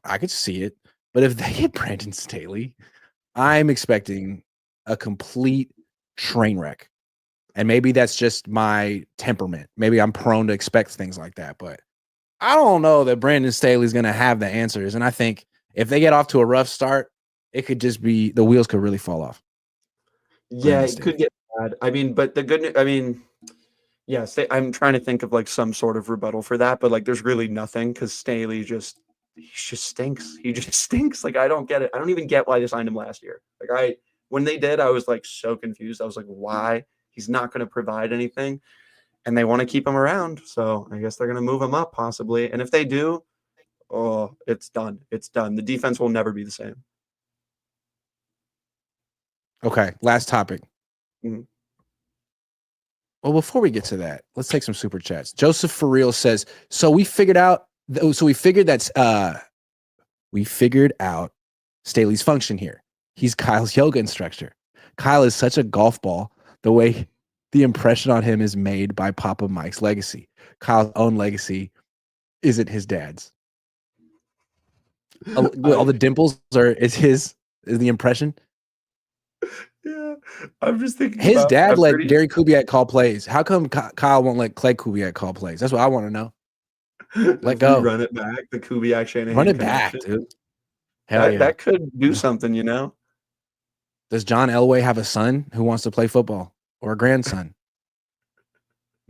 I could see it. But if they get Brandon Staley, I'm expecting a complete train wreck. And maybe that's just my temperament. Maybe I'm prone to expect things like that. But I don't know that Brandon Staley's going to have the answers. And I think if they get off to a rough start, it could just be the wheels could really fall off. Yeah, Brandon it could Staley. get bad. I mean, but the good news, I mean, yes, I'm trying to think of like some sort of rebuttal for that, but like there's really nothing because Staley he just stinks. He just stinks. Like I don't get it. I don't even get why they signed him last year. When they did, I was like so confused. I was like, why? He's not going to provide anything. And they want to keep him around. So I guess they're going to move him up possibly. And if they do, oh, it's done. It's done. The defense will never be the same. Okay, last topic. Mhm. Well, before we get to that, let's take some super chats. Joseph for real says, so we figured out Staley's function here. He's Kyle's yoga instructor. Kyle is such a golf ball. The way the impression on him is made by Papa Mike's legacy. Kyle's own legacy isn't his dad's. All the dimples is the impression. Yeah, I'm just thinking His dad let pretty Gary Kubiak call plays. How come Kyle won't let Clay Kubiak call plays? That's what I want to know. Let go. Run it back, the Kubiak Shanahan Run it connection. back, dude. Hell yeah. That could do something, you know? Does John Elway have a son who wants to play football or a grandson?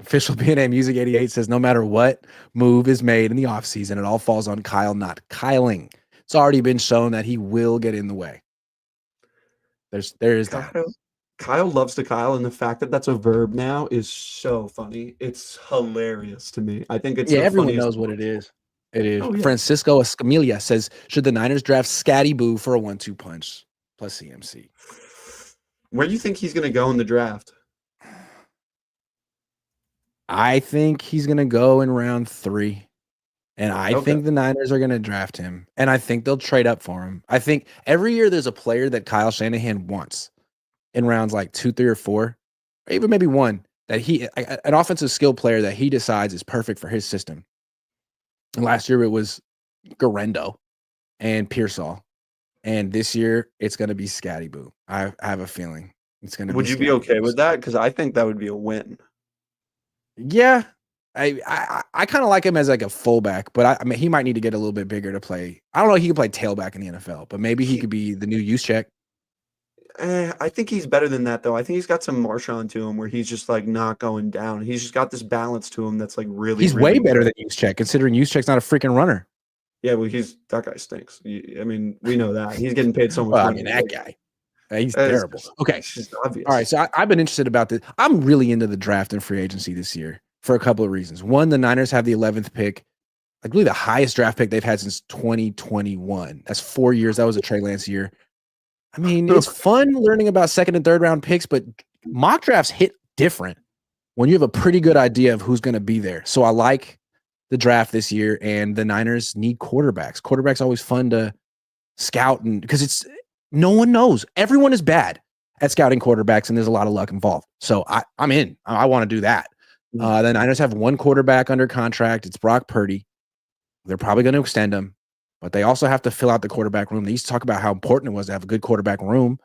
Official BNA Music 88 says no matter what move is made in the offseason, it all falls on Kyle not Kyling. It's already been shown that he will get in the way. There is that. Kyle loves to Kyle, and the fact that that's a verb now is so funny. It's hilarious to me. I think it's Yeah, the everyone funniest. knows what it is. It is. Oh yeah. Francisco Escamilla says, should the Niners draft Scatty Boo for a 1-2 punch plus CMC? Where do you think he's going to go in the draft? I think he's going to go in round 3. And I think the Niners are going to draft him. And I think they'll trade up for him. I think every year there's a player that Kyle Shanahan wants in rounds like 2, 3, or 4, or even maybe 1, that an offensive skill player that he decides is perfect for his system. And last year it was Garendo and Pearsall. And this year it's going to be Scatty Boo. I have a feeling it's going to be. Would you be okay with that? Because I think that would be a win. Yeah. I kind of like him as like a fullback, but I mean, he might need to get a little bit bigger to play. I don't know if he could play tailback in the NFL, but maybe he could be the new Juszczyk. I think he's better than that, though. I think he's got some Marshawn to him where he's just like not going down. He's just got this balance to him that's like really. He's really way better than Juszczyk, considering Juszczyk's not a freaking runner. Yeah, well, that guy stinks. I mean, we know that he's getting paid so much. Well, I mean, that guy, he's terrible. Okay, it's just obvious. All right, so I've been interested about this. I'm really into the draft and free agency this year for a couple of reasons. One, the Niners have the 11th pick. I believe the highest draft pick they've had since 2021. That's 4 years. That was a Trey Lance year. I mean, it's fun learning about second and third round picks, but mock drafts hit different when you have a pretty good idea of who's going to be there. So I like the draft this year, and the Niners need quarterbacks. Quarterbacks are always fun to scout, and because no one knows. Everyone is bad at scouting quarterbacks, and there's a lot of luck involved. So I'm in. I want to do that. The Niners have one quarterback under contract. It's Brock Purdy. They're probably going to extend him, but they also have to fill out the quarterback room. They used to talk about how important it was to have a good quarterback room.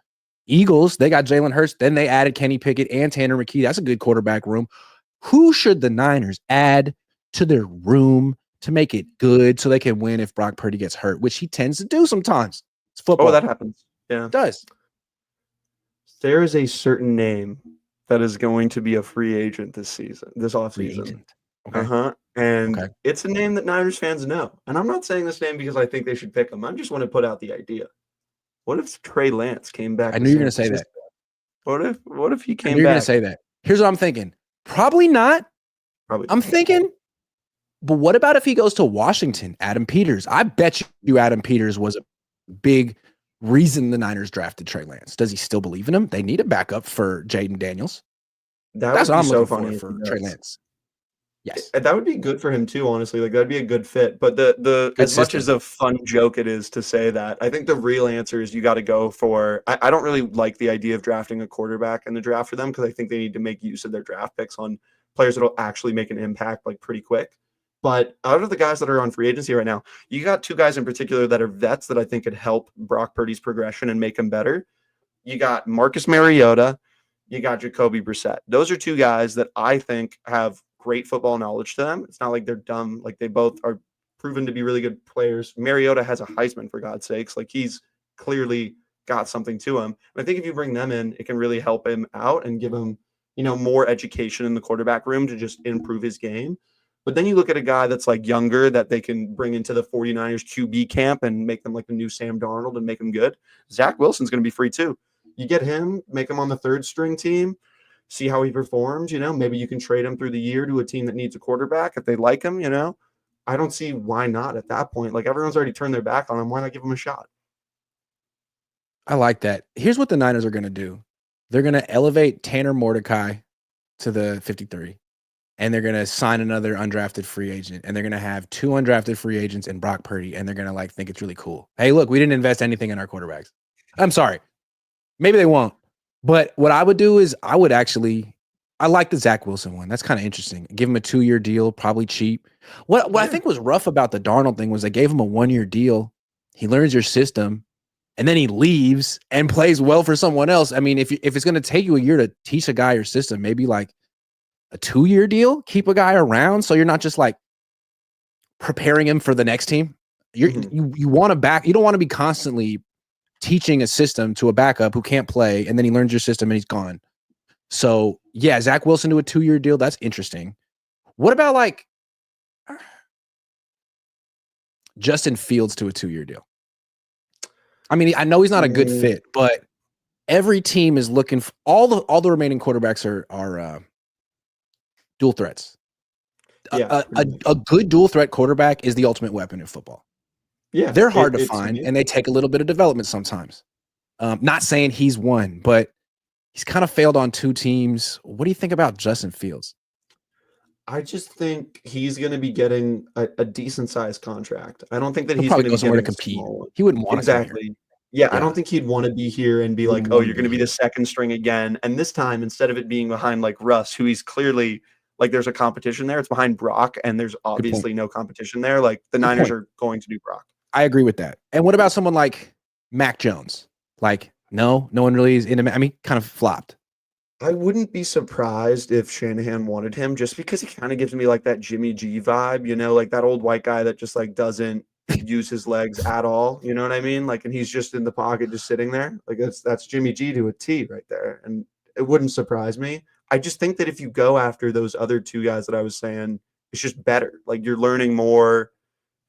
Eagles, they got Jalen Hurts. Then they added Kenny Pickett and Tanner McKee. That's a good quarterback room. Who should the Niners add to their room to make it good so they can win if Brock Purdy gets hurt, which he tends to do sometimes? It's football. Oh, that happens. Yeah. It does. There is a certain name that is going to be a free agent this offseason. Okay. And it's a name that Niners fans know. And I'm not saying this name because I think they should pick him. I just want to put out the idea. What if Trey Lance came back? I knew you were going to say that. What if he came back? You're going to say that. Here's what I'm thinking. Probably not. I'm thinking, but what about if he goes to Washington? Adam Peters. I bet you Adam Peters was a big reason the Niners drafted Trey Lance. Does he still believe in him? They need a backup for Jaden Daniels. That's what I'm looking for Trey Lance. Yes. That would be good for him too, honestly. Like that'd be a good fit. But the as much as a fun joke it is to say that, I think the real answer is you got to go for I don't really like the idea of drafting a quarterback in the draft for them because I think they need to make use of their draft picks on players that'll actually make an impact like pretty quick. But out of the guys that are on free agency right now, you got 2 guys in particular that are vets that I think could help Brock Purdy's progression and make him better. You got Marcus Mariota, you got Jacoby Brissett. Those are 2 guys that I think have great football knowledge to them. It's not like they're dumb. Like they both are proven to be really good players. Mariota has a Heisman, for God's sakes. Like he's clearly got something to him. And I think if you bring them in, it can really help him out and give him, more education in the quarterback room to just improve his game. But then you look at a guy that's like younger that they can bring into the 49ers QB camp and make them like the new Sam Darnold and make him good. Zach Wilson's going to be free too. You get him, make him on the 3rd string team, see how he performs, maybe you can trade him through the year to a team that needs a quarterback if they like him, I don't see why not at that point. Like everyone's already turned their back on him. Why not give him a shot? I like that. Here's what the Niners are going to do. They're going to elevate Tanner Mordecai to the 53, and they're going to sign another undrafted free agent, and they're going to have 2 undrafted free agents and Brock Purdy, and they're going to think it's really cool. Hey, look, we didn't invest anything in our quarterbacks. I'm sorry. Maybe they won't. But what I would do is I like the Zach Wilson one. That's kind of interesting. Give him a 2-year deal, probably cheap. What I think was rough about the Darnold thing was they gave him a 1-year deal. He learns your system, and then he leaves and plays well for someone else. I mean, if it's going to take you a year to teach a guy your system, maybe like a 2-year deal, keep a guy around so you're not just like preparing him for the next team. You want to you don't want to be constantly teaching a system to a backup who can't play, and then he learns your system and he's gone. So yeah, Zach Wilson to a 2-year deal. That's interesting. What about like Justin Fields to a 2-year deal? I mean, I know he's not a good fit, but every team is looking for all the remaining quarterbacks are dual threats. Yeah, A good dual threat quarterback is the ultimate weapon in football. yeah. They're hard to It's find, amazing. and they take a little bit of development sometimes. Not saying he's one, but he's kind of failed on 2 teams. What do you think about Justin Fields? I just think he's going to be getting a decent sized contract. I don't think that He'll he's probably going to go be somewhere to getting a compete. small one. He wouldn't want to come here. Exactly. Yeah, I Yeah. don't think he'd want to be here and be He like, wouldn't oh, wanna you're going to be be the second string again. And this time, instead of it being behind like Russ, who he's clearly like there's a competition there, it's behind Brock, and there's Good point. obviously no competition there. Like the Good Niners point. are going to do Brock. I agree with that. And what about someone like Mac Jones? Like, no one really is into. I mean, kind of flopped. I wouldn't be surprised if Shanahan wanted him just because he kind of gives me like that Jimmy G vibe, you know, like that old white guy that just like doesn't use his legs at all. You know what I mean? Like, and he's just in the pocket, just sitting there. Like that's Jimmy G to a T right there. And it wouldn't surprise me. I just think that if you go after those other 2 guys that I was saying, it's just better. Like you're learning more.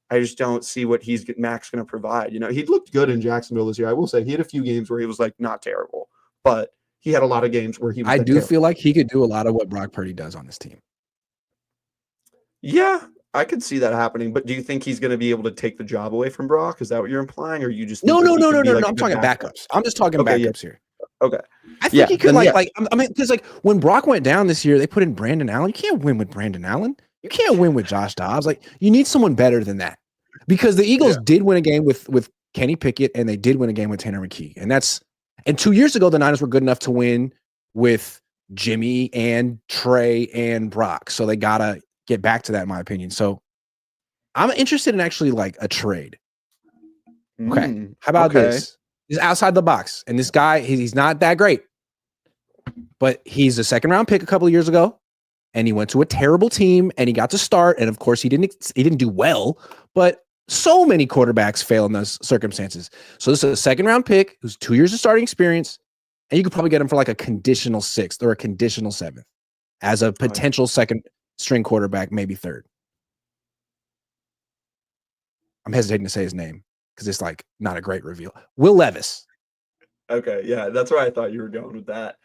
I just don't see what Mac's going to provide. You know, he looked good in Jacksonville this year. I will say he had a few games where he was like not terrible, but he had a lot of games where he was. I do terrible. feel like he could do a lot of what Brock Purdy does on this team. Yeah, I could see that happening. But do you think he's going to be able to take the job away from Brock? Is that what you're implying, or you just No. Like I'm talking backups. I'm just talking Okay, backups here. Okay. I think he could I mean, because like when Brock went down this year, they put in Brandon Allen. You can't win with Brandon Allen. You can't win with Josh Dobbs. Like you need someone better than that. Because the Eagles did win a game with Kenny Pickett, and they did win a game with Tanner McKee. And 2 years ago, the Niners were good enough to win with Jimmy and Trey and Brock. So they gotta get back to that, in my opinion. So I'm interested in actually like a trade. Okay. How about this? He's outside the box. And this guy, he's not that great. But he's a second round pick a couple of years ago. And he went to a terrible team and he got to start. And of course, he didn't do well, but so many quarterbacks fail in those circumstances. So this is a second round pick who's 2 years of starting experience. And you could probably get him for like a conditional 6th or a conditional 7th as a potential second string quarterback, maybe 3rd. I'm hesitating to say his name because it's like not a great reveal. Will Levis. Okay, yeah, that's where I thought you were going with that.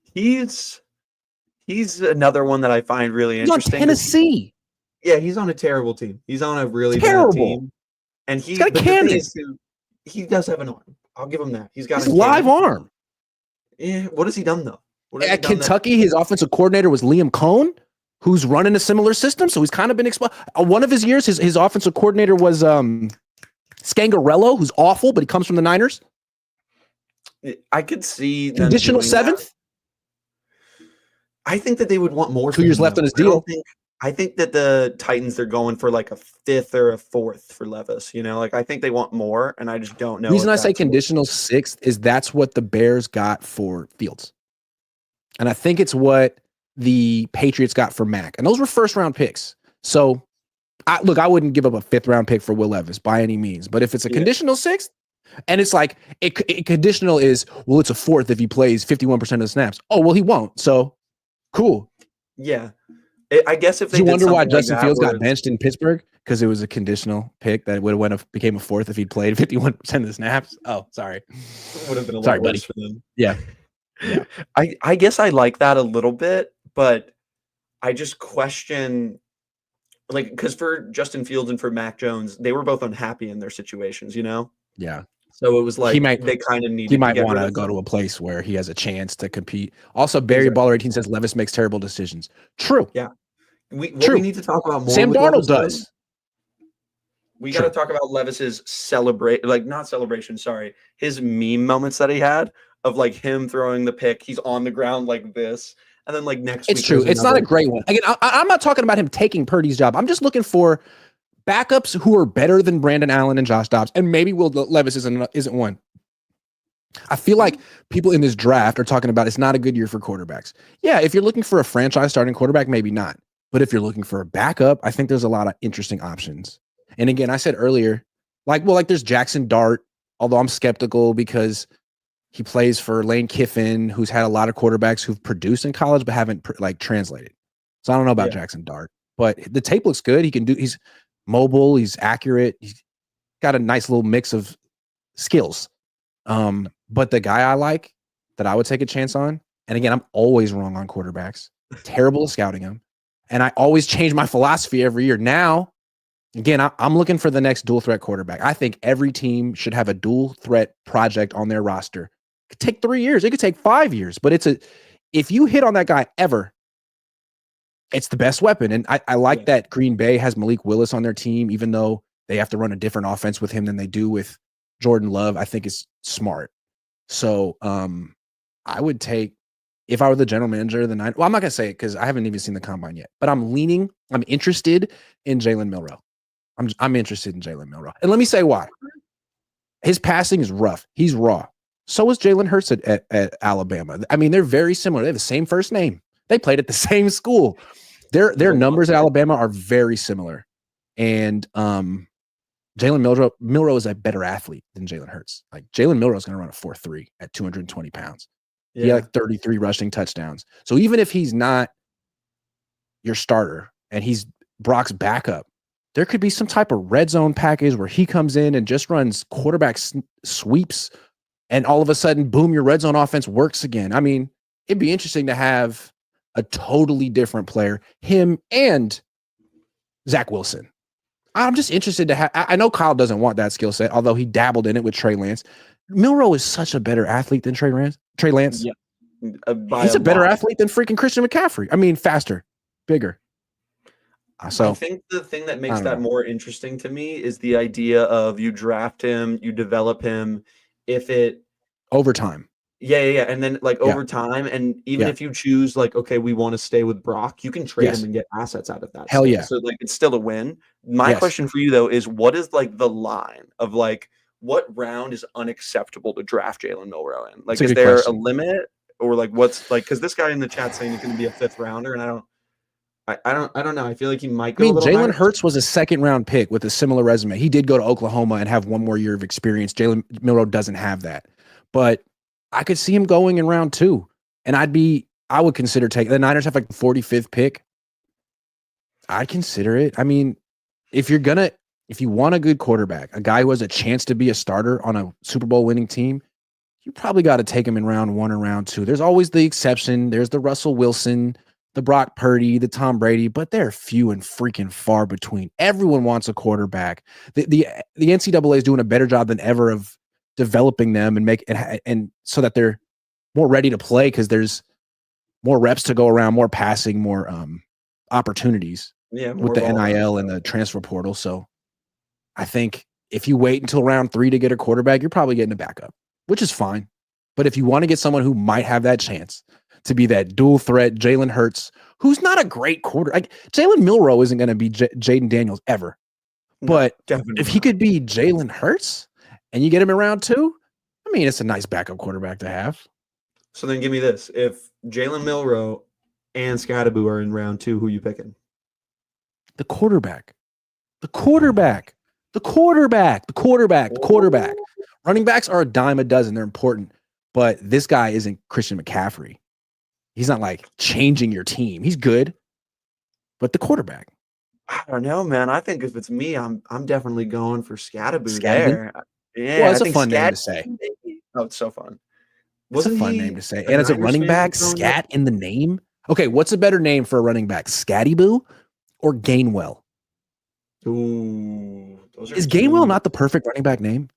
He's another one that I find really interesting. On Tennessee. Yeah, he's on a terrible team. He's on a really terrible bad team. And he's got a cannon. He does have an arm. I'll give him that. He's got a live arm. Yeah, what has he done though? At Kentucky, his offensive coordinator was Liam Cohn, who's running a similar system. So he's kind of been exposed. One of his years, his offensive coordinator was Scangarello, who's awful, but he comes from the Niners. I could see conditional 7th. I think that they would want more. 2 years left on his deal. I think that the Titans, they're going for like a 5th or a 4th for Levis. You know, like I think they want more, and I just don't know. The reason I say conditional 6th is that's what the Bears got for Fields. And I think it's what the Patriots got for Mac. And those were first-round picks. So, I wouldn't give up a 5th-round pick for Will Levis by any means. But if it's a conditional 6th, and it's like, conditional is, well, it's a 4th if he plays 51% of the snaps. Oh, well, he won't. So, cool. Yeah. I guess if they do you wonder why like Justin Fields got benched in Pittsburgh? Because it was a conditional pick that would have became a 4th if he'd played 51% of the snaps. Oh, sorry. Would have been a lot worse for them. Yeah. I guess I like that a little bit, but I just question, like, because for Justin Fields and for Mac Jones, they were both unhappy in their situations, you know? Yeah. So it was like they kind of needed. He might want to go to a place where he has a chance to compete. Also, Barry Baller 18 says Levis makes terrible decisions. True. Yeah. We need to talk about more. Sam Darnold does. We got to talk about Levis's his meme moments that he had of like him throwing the pick. He's on the ground like this, and then like next week. It's true. It's not a great one. Again, I'm not talking about him taking Purdy's job. I'm just looking for backups who are better than Brandon Allen and Josh Dobbs, and maybe Will Levis isn't one. I feel like people in this draft are talking about it's not a good year for quarterbacks. Yeah, if you're looking for a franchise starting quarterback, maybe not. But if you're looking for a backup, I think there's a lot of interesting options. And again, I said earlier, there's Jackson Dart, although I'm skeptical because he plays for Lane Kiffin, who's had a lot of quarterbacks who've produced in college but haven't translated. So I don't know about Jackson Dart, but the tape looks good. He's mobile, he's accurate, he's got a nice little mix of skills. But the guy I like that I would take a chance on. And again, I'm always wrong on quarterbacks. Terrible at scouting them. And I always change my philosophy every year. Now, again, I'm looking for the next dual threat quarterback. I think every team should have a dual threat project on their roster. It could take 3 years. It could take 5 years. But if you hit on that guy ever, it's the best weapon. And I like that Green Bay has Malik Willis on their team, even though they have to run a different offense with him than they do with Jordan Love. I think it's smart. So I would take, if I were the general manager of the Niners, well, I'm not going to say it because I haven't even seen the combine yet, but I'm interested in Jalen Milroe. I'm interested in Jalen Milroe. And let me say why. His passing is rough. He's raw. So is Jalen Hurts at Alabama. I mean, they're very similar. They have the same first name. They played at the same school. Their numbers at Alabama are very similar. And Jalen Milroe is a better athlete than Jalen Hurts. Like Jalen Milroe is going to run a 4.3 at 220 pounds. Yeah. He had like 33 rushing touchdowns. So even if he's not your starter and he's Brock's backup, there could be some type of red zone package where he comes in and just runs quarterback sweeps, and all of a sudden, boom, your red zone offense works again. I mean, it'd be interesting to have a totally different player, him and Zach Wilson. I'm just interested to have. I know Kyle doesn't want that skill set, although he dabbled in it with Trey Lance. Milroe is such a better athlete than Trey Lance. Yeah. He's a better athlete than freaking Christian McCaffrey. I mean, faster, bigger. So I think the thing that makes that more interesting to me is the idea of you draft him, you develop him, over time. Yeah. And then over time, and even if you choose okay, we want to stay with Brock, you can trade him and get assets out of that. Hell yeah. So it's still a win. My question for you though is, what is the line of what round is unacceptable to draft Jalen Milroe in? Is there a limit, or what's because this guy in the chat saying he's going to be a 5th rounder, and I don't know. I feel like he might go. I mean, Jalen Hurts was a 2nd-round pick with a similar resume. He did go to Oklahoma and have 1 more year of experience. Jalen Milroe doesn't have that, but I could see him going in round 2, and I would consider taking. The Niners have the 45th pick. I'd consider it. I mean, if you want a good quarterback, a guy who has a chance to be a starter on a Super Bowl winning team, you probably got to take him in round 1 or round 2. There's always the exception. There's the Russell Wilson, the Brock Purdy, the Tom Brady, but they're few and freaking far between. Everyone wants a quarterback. The NCAA is doing a better job than ever of developing them and so that they're more ready to play because there's more reps to go around, more passing, more opportunities with the NIL and the transfer portal. So I think if you wait until round 3 to get a quarterback, you're probably getting a backup, which is fine. But if you want to get someone who might have that chance to be that dual threat, Jalen Hurts, who's not a great Jalen Milroe isn't going to be Jaden Daniels ever. But if he could be Jalen Hurts and you get him in round 2, I mean, it's a nice backup quarterback to have. So then give me this. If Jalen Milroe and Scattaboo are in round 2, who are you picking? The quarterback. Running backs are a dime a dozen. They're important. But this guy isn't Christian McCaffrey. He's not changing your team. He's good, but the quarterback. I don't know, man. I think if it's me, I'm definitely going for Scattaboo there. Yeah, well, it's a fun name to say. Oh, it's so fun. It's a fun name to say. And as a running back, Scat in the name. Okay, what's a better name for a running back, Scattyboo or Gainwell? Ooh, is Gainwell not the perfect running back name?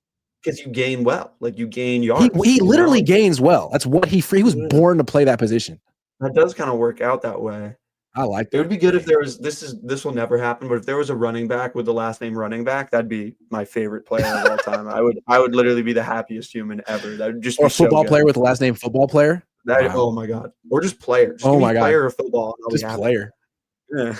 Because you gain well, you gain yards. He literally gains well. That's what he was born to play that position. That does kind of work out that way. I like that. It would be good if there was this will never happen, but if there was a running back with the last name running back, that'd be my favorite player of all time. I would literally be the happiest human ever. That would just be a football player with the last name football player. Wow. Oh my god. Or just player. Just oh my god. Player of football. Just player. Yeah.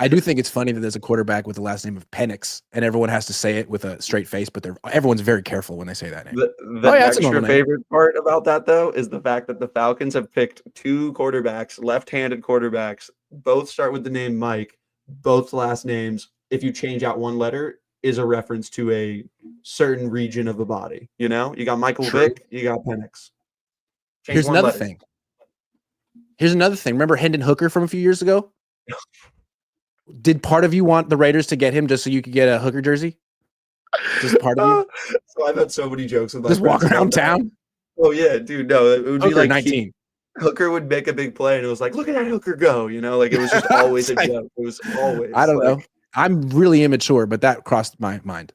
I do think it's funny that there's a quarterback with the last name of Penix, and everyone has to say it with a straight face, but everyone's very careful when they say that name. The extra favorite part about that, though, is the fact that the Falcons have picked 2 quarterbacks, left-handed quarterbacks. Both start with the name Mike. Both last names, if you change out one letter, is a reference to a certain region of the body. You know? You got Michael Vick, you got Penix. Here's another thing. Remember Hendon Hooker from a few years ago? Did part of you want the Raiders to get him just so you could get a Hooker jersey? Just part of you? So I've had so many jokes with just walk around town. Oh yeah, dude. No, it would be Hooker like 19. Hooker would make a big play, and it was like, look at that Hooker go. Like it was just always a Like, joke. It was I always don't know. like, I'm really immature, but that crossed my mind.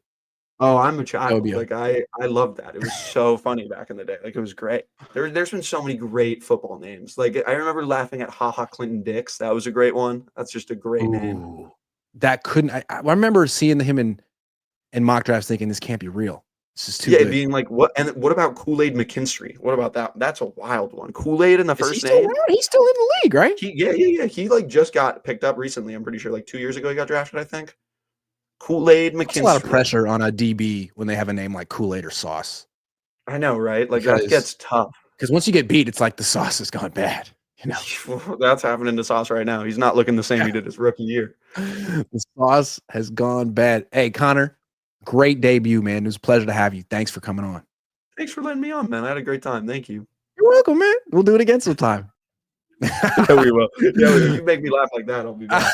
oh, I'm a That would be child. Like I loved that. It was so funny back in the day. Like it was great. There's been so many great football names. Like I remember laughing at Ha Ha Clinton Dix. That was a great one. That's just a great name. Ooh, that couldn't. I remember seeing him in mock drafts, thinking this can't be real. This is too Yeah, good. being like, what? And what about Kool-Aid McKinstry? What about that? That's a wild one. Kool-Aid in the Is he first still name. around? He's still in the league, right? Yeah. He like just got picked up recently. I'm pretty sure like 2 years ago he got drafted. I think. Kool-Aid That's a lot of McKinstry. pressure on a DB when they have a name like Kool-Aid or Sauce. I know, right? Like that gets tough. Because once you get beat, it's like the sauce has gone bad. That's happening to Sauce right now. He's not looking the same he did his rookie year. The sauce has gone bad. Hey, Connor, great debut, man. It was a pleasure to have you. Thanks for coming on. Thanks for letting me on, man. I had a great time. Thank you. You're welcome, man. We'll do it again sometime. Yeah, we will. Yeah, if you make me laugh like that, I'll be back.